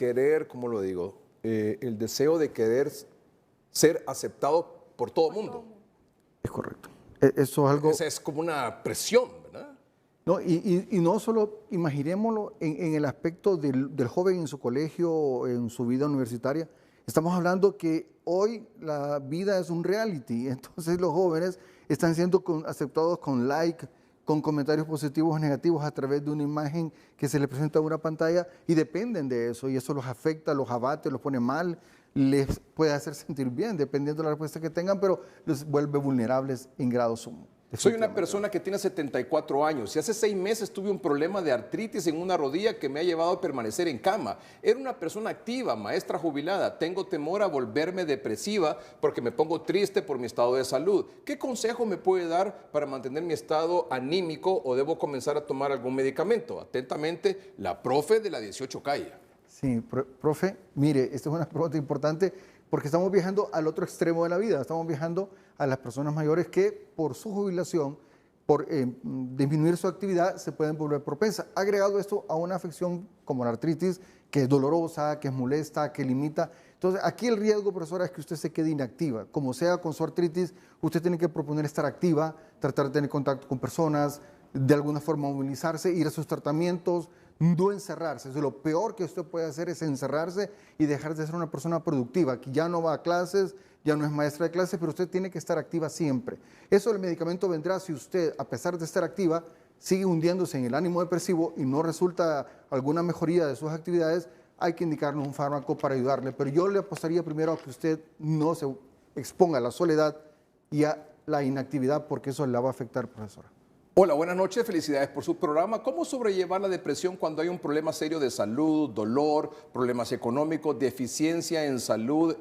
querer ser aceptado por todo el mundo. Es correcto. Eso es algo... Es como una presión, ¿verdad? No, y no solo imaginémoslo en el aspecto del joven en su colegio, en su vida universitaria. Estamos hablando que hoy la vida es un reality, entonces los jóvenes están siendo aceptados con like, con comentarios positivos o negativos a través de una imagen que se les presenta en una pantalla y dependen de eso y eso los afecta, los abate, los pone mal, les puede hacer sentir bien dependiendo de la respuesta que tengan, pero los vuelve vulnerables en grado sumo. Soy una persona que tiene 74 años y hace 6 meses tuve un problema de artritis en una rodilla que me ha llevado a permanecer en cama. Era una persona activa, maestra jubilada. Tengo temor a volverme depresiva porque me pongo triste por mi estado de salud. ¿Qué consejo me puede dar para mantener mi estado anímico o debo comenzar a tomar algún medicamento? Atentamente, la profe de la 18 calle. Sí, profe, mire, esta es una pregunta importante porque estamos viajando al otro extremo de la vida, estamos viajando a las personas mayores que por su jubilación, por disminuir su actividad, se pueden volver propensas. Agregado esto a una afección como la artritis, que es dolorosa, que es molesta, que limita. Entonces, aquí el riesgo, profesora, es que usted se quede inactiva. Como sea con su artritis, usted tiene que proponer estar activa, tratar de tener contacto con personas, de alguna forma movilizarse, ir a sus tratamientos, no encerrarse. Lo peor que usted puede hacer es encerrarse y dejar de ser una persona productiva, que ya no va a clases, ya no es maestra de clases, pero usted tiene que estar activa siempre. Eso del medicamento vendrá si usted, a pesar de estar activa, sigue hundiéndose en el ánimo depresivo y no resulta alguna mejoría de sus actividades, hay que indicarle un fármaco para ayudarle. Pero yo le apostaría primero a que usted no se exponga a la soledad y a la inactividad, porque eso la va a afectar, profesora. Hola, buenas noches, felicidades por su programa. ¿Cómo sobrellevar la depresión cuando hay un problema serio de salud, dolor, problemas económicos, deficiencia en salud?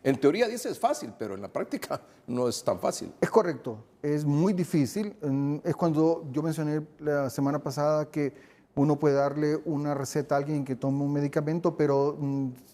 En teoría dice es fácil, pero en la práctica no es tan fácil. Es correcto, es muy difícil. Es cuando yo mencioné la semana pasada que uno puede darle una receta a alguien que tome un medicamento, pero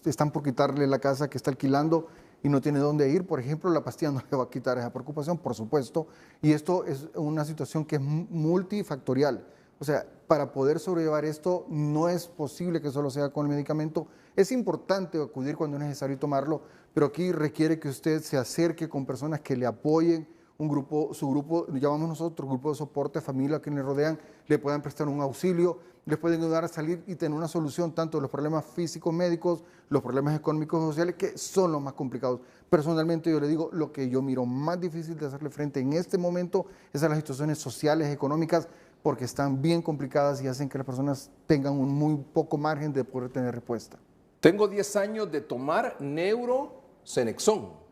están por quitarle la casa que está alquilando y no tiene dónde ir. Por ejemplo, la pastilla no le va a quitar esa preocupación, por supuesto. Y esto es una situación que es multifactorial. O sea, para poder sobrellevar esto no es posible que solo sea con el medicamento. Es importante acudir cuando es necesario tomarlo, pero aquí requiere que usted se acerque con personas que le apoyen, su grupo, llamamos nosotros grupo de soporte, familia que le rodean, le puedan prestar un auxilio, les pueden ayudar a salir y tener una solución tanto de los problemas físicos, médicos, los problemas económicos y sociales, que son los más complicados. Personalmente yo le digo, lo que yo miro más difícil de hacerle frente en este momento es a las situaciones sociales, económicas, porque están bien complicadas y hacen que las personas tengan un muy poco margen de poder tener respuesta. Tengo 10 años de tomar Neurocenexón.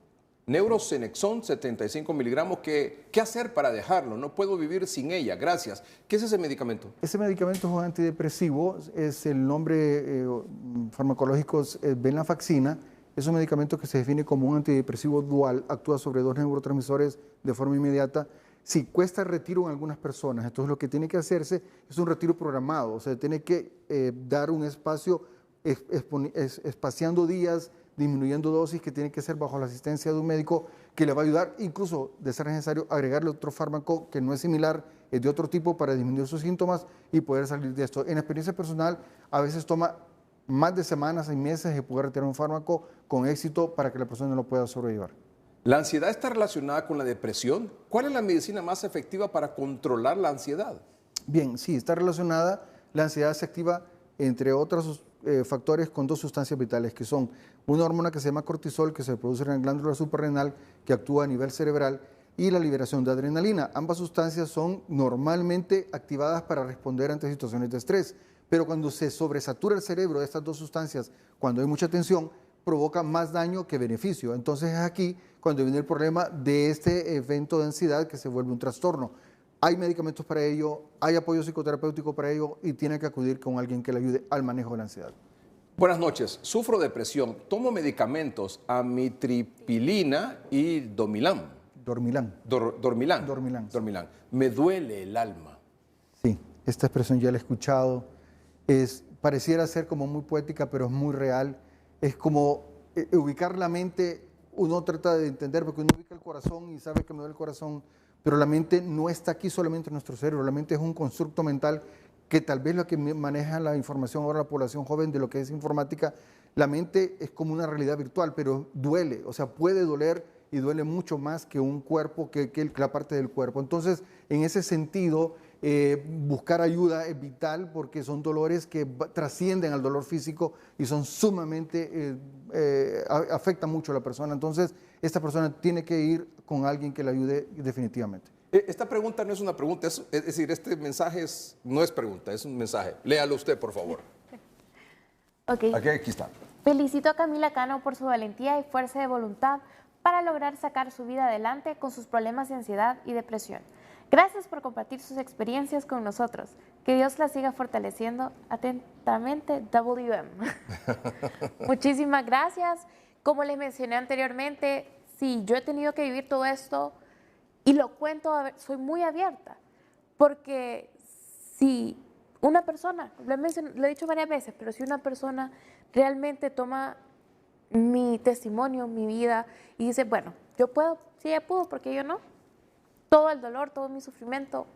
Neurocenexón, 75 miligramos. ¿Qué hacer para dejarlo? No puedo vivir sin ella. Gracias. ¿Qué es ese medicamento? Ese medicamento es un antidepresivo. Es el nombre farmacológico es venlafaxina. Es un medicamento que se define como un antidepresivo dual. Actúa sobre 2 neurotransmisores de forma inmediata. Sí, cuesta retiro en algunas personas. Entonces lo que tiene que hacerse es un retiro programado. O sea, tiene que dar un espacio espaciando días, disminuyendo dosis que tiene que ser bajo la asistencia de un médico que le va a ayudar, incluso de ser necesario agregarle otro fármaco que no es similar, es de otro tipo para disminuir sus síntomas y poder salir de esto. En experiencia personal, a veces toma más de semanas y meses de poder retirar un fármaco con éxito para que la persona lo pueda sobrellevar. ¿La ansiedad está relacionada con la depresión? ¿Cuál es la medicina más efectiva para controlar la ansiedad? Bien, sí, está relacionada. La ansiedad se activa, entre otros factores, con dos sustancias vitales, que son una hormona que se llama cortisol, que se produce en la glándula suprarrenal, que actúa a nivel cerebral, y la liberación de adrenalina. Ambas sustancias son normalmente activadas para responder ante situaciones de estrés, pero cuando se sobresatura el cerebro de estas dos sustancias, cuando hay mucha tensión, provoca más daño que beneficio. Entonces es aquí cuando viene el problema de este evento de ansiedad que se vuelve un trastorno. Hay medicamentos para ello, hay apoyo psicoterapéutico para ello y tiene que acudir con alguien que le ayude al manejo de la ansiedad. Buenas noches, sufro depresión, tomo medicamentos amitriptilina y Dormilán. Dormilán. Me duele el alma. Sí, esta expresión ya la he escuchado. Pareciera ser como muy poética, pero es muy real. Es como ubicar la mente, uno trata de entender, porque uno ubica el corazón y sabe que me duele el corazón, pero la mente no está aquí solamente en nuestro cerebro, la mente es un constructo mental que tal vez lo que maneja la información ahora la población joven de lo que es informática, la mente es como una realidad virtual, pero duele, o sea, puede doler y duele mucho más que un cuerpo, que la parte del cuerpo. Entonces, en ese sentido, buscar ayuda es vital porque son dolores que trascienden al dolor físico y son sumamente, afectan mucho a la persona. Entonces, esta persona tiene que ir con alguien que le ayude definitivamente. Esta pregunta no es una pregunta, es decir, este mensaje no es pregunta, es un mensaje. Léalo usted, por favor. Ok. Aquí está. Felicito a Camila Cano por su valentía y fuerza de voluntad para lograr sacar su vida adelante con sus problemas de ansiedad y depresión. Gracias por compartir sus experiencias con nosotros. Que Dios la siga fortaleciendo. Atentamente, WM. Muchísimas gracias. Como les mencioné anteriormente, sí, yo he tenido que vivir todo esto y lo cuento, soy muy abierta, porque si una persona, lo he dicho varias veces, pero si una persona realmente toma mi testimonio, mi vida, y dice, bueno, yo puedo, si ella pudo, ¿por qué yo no? Todo el dolor, todo mi sufrimiento,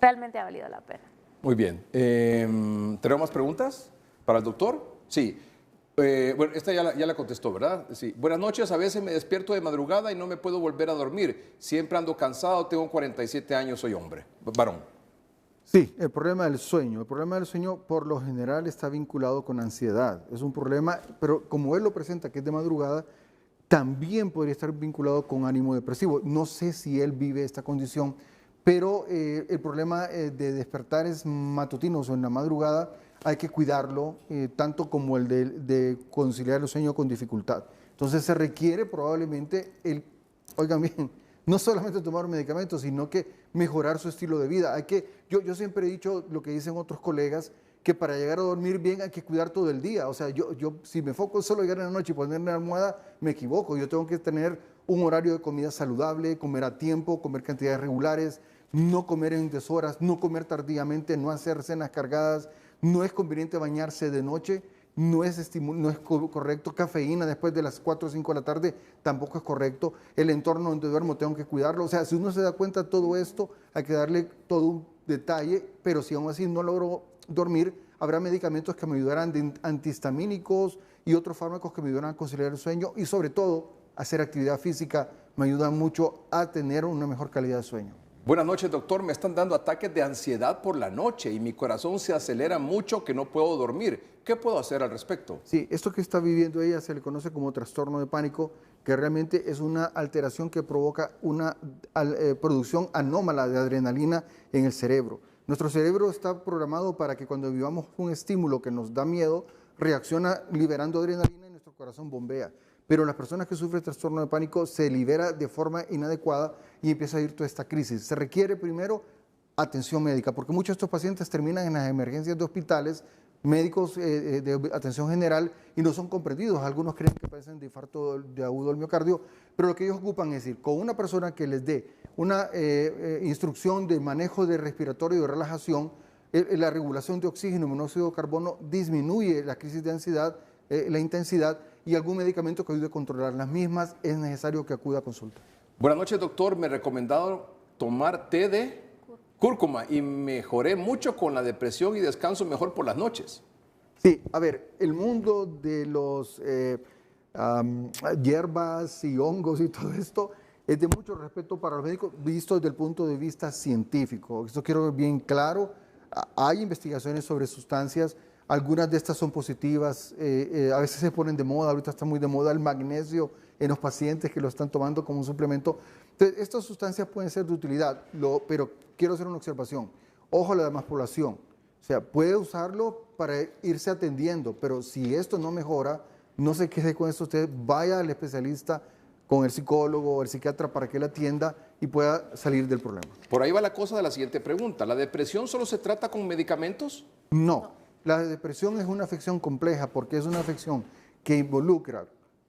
realmente ha valido la pena. Muy bien. ¿Tenemos más preguntas para el doctor? Sí. Bueno, esta ya la contestó, ¿verdad? Sí. Buenas noches, a veces me despierto de madrugada y no me puedo volver a dormir. Siempre ando cansado, tengo 47 años, soy hombre, varón. Sí, el problema del sueño. El problema del sueño por lo general está vinculado con ansiedad. Es un problema, pero como él lo presenta, que es de madrugada, también podría estar vinculado con ánimo depresivo. No sé si él vive esta condición, pero el problema de despertares matutinos o en la madrugada hay que cuidarlo, tanto como el de conciliar el sueño con dificultad. Entonces se requiere probablemente oigan bien, no solamente tomar medicamentos, sino que mejorar su estilo de vida. Yo siempre he dicho lo que dicen otros colegas, que para llegar a dormir bien hay que cuidar todo el día. O sea, yo si me enfoco solo llegar en la noche y ponerme la almohada, me equivoco. Yo tengo que tener un horario de comida saludable, comer a tiempo, comer cantidades regulares, no comer en deshoras, no comer tardíamente, no hacer cenas cargadas. No es conveniente bañarse de noche, no es correcto. Cafeína después de las 4 o 5 de la tarde tampoco es correcto. El entorno donde duermo tengo que cuidarlo. O sea, si uno se da cuenta de todo esto, hay que darle todo un detalle, pero si aún así no logro dormir, habrá medicamentos que me ayudarán, de antihistamínicos y otros fármacos que me ayudarán a conciliar el sueño y sobre todo hacer actividad física me ayuda mucho a tener una mejor calidad de sueño. Buenas noches, doctor. Me están dando ataques de ansiedad por la noche y mi corazón se acelera mucho que no puedo dormir. ¿Qué puedo hacer al respecto? Sí, esto que está viviendo ella se le conoce como trastorno de pánico, que realmente es una alteración que provoca una producción anómala de adrenalina en el cerebro. Nuestro cerebro está programado para que cuando vivamos un estímulo que nos da miedo, reacciona liberando adrenalina y nuestro corazón bombea. Pero las personas que sufren trastorno de pánico se libera de forma inadecuada y empieza a ir toda esta crisis. Se requiere primero atención médica, porque muchos de estos pacientes terminan en las emergencias de hospitales, médicos de atención general, y no son comprendidos. Algunos creen que padecen de infarto de agudo del miocardio, pero lo que ellos ocupan es ir con una persona que les dé una instrucción de manejo de respiratorio y de relajación. La regulación de oxígeno y monóxido de carbono disminuye la crisis de ansiedad, la intensidad, y algún medicamento que ayude a controlar las mismas, es necesario que acuda a consulta. Buenas noches, doctor. Me recomendaron tomar té de cúrcuma y mejoré mucho con la depresión y descanso mejor por las noches. Sí, a ver, el mundo de los hierbas y hongos y todo esto es de mucho respeto para los médicos, visto desde el punto de vista científico. Esto quiero ver bien claro. Hay investigaciones sobre sustancias, algunas de estas son positivas, a veces se ponen de moda, ahorita está muy de moda el magnesio en los pacientes que lo están tomando como un suplemento. Entonces, estas sustancias pueden ser de utilidad, pero quiero hacer una observación. Ojo a la demás población. O sea, puede usarlo para irse atendiendo, pero si esto no mejora, no se quede con esto. Usted vaya al especialista, con el psicólogo o el psiquiatra para que la atienda y pueda salir del problema. Por ahí va la cosa de la siguiente pregunta. ¿La depresión solo se trata con medicamentos? No, la depresión es una afección compleja porque es una afección que involucra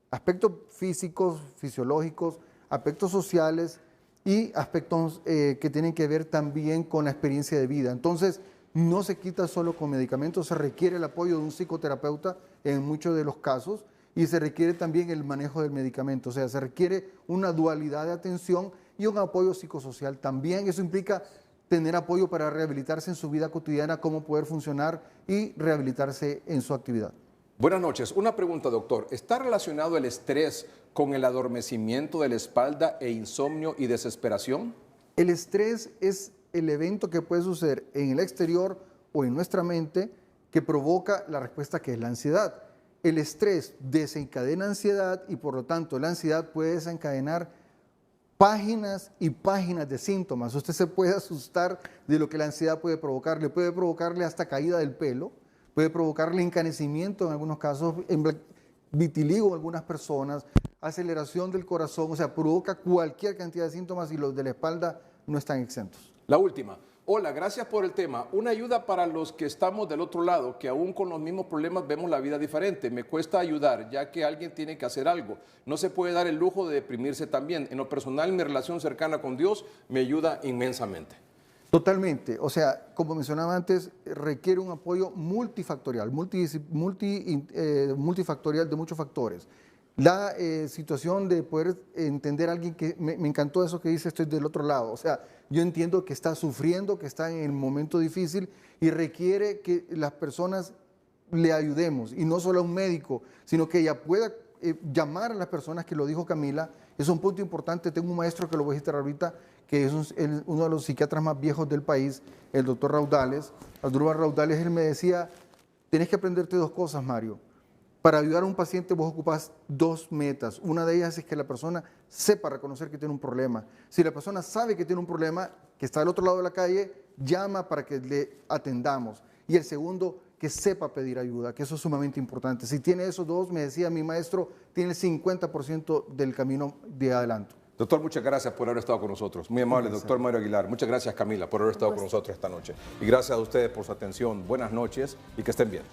aspectos físicos, fisiológicos, aspectos sociales y aspectos que tienen que ver también con la experiencia de vida. Entonces, no se quita solo con medicamentos, se requiere el apoyo de un psicoterapeuta en muchos de los casos y se requiere también el manejo del medicamento. O sea, se requiere una dualidad de atención y un apoyo psicosocial también. Eso implica tener apoyo para rehabilitarse en su vida cotidiana, cómo poder funcionar y rehabilitarse en su actividad. Buenas noches. Una pregunta, doctor. ¿Está relacionado el estrés con el adormecimiento de la espalda e insomnio y desesperación? El estrés es el evento que puede suceder en el exterior o en nuestra mente que provoca la respuesta que es la ansiedad. El estrés desencadena ansiedad y por lo tanto la ansiedad puede desencadenar páginas y páginas de síntomas. Usted se puede asustar de lo que la ansiedad puede provocarle hasta caída del pelo, puede provocarle encanecimiento en algunos casos, vitiligo en algunas personas, aceleración del corazón, o sea, provoca cualquier cantidad de síntomas y los de la espalda no están exentos. La última. Hola, gracias por el tema. Una ayuda para los que estamos del otro lado, que aún con los mismos problemas vemos la vida diferente. Me cuesta ayudar, ya que alguien tiene que hacer algo. No se puede dar el lujo de deprimirse también. En lo personal, mi relación cercana con Dios me ayuda inmensamente. Totalmente. O sea, como mencionaba antes, requiere un apoyo multifactorial, multifactorial de muchos factores. La situación de poder entender a alguien que me encantó eso que dice, estoy del otro lado. O sea, yo entiendo que está sufriendo, que está en el momento difícil y requiere que las personas le ayudemos. Y no solo a un médico, sino que ella pueda llamar a las personas, que lo dijo Camila. Es un punto importante. Tengo un maestro que lo voy a citar ahorita, que es uno de los psiquiatras más viejos del país, el doctor Raudales. Asdrúbal Raudales, él me decía, tienes que aprenderte dos cosas, Mario. Para ayudar a un paciente vos ocupás dos metas. Una de ellas es que la persona sepa reconocer que tiene un problema. Si la persona sabe que tiene un problema, que está al otro lado de la calle, llama para que le atendamos. Y el segundo, que sepa pedir ayuda, que eso es sumamente importante. Si tiene esos dos, me decía mi maestro, tiene el 50% del camino de adelanto. Doctor, muchas gracias por haber estado con nosotros. Muy amable, doctor Mario Aguilar. Muchas gracias, Camila, por haber estado con nosotros esta noche. Y gracias a ustedes por su atención. Buenas noches y que estén bien.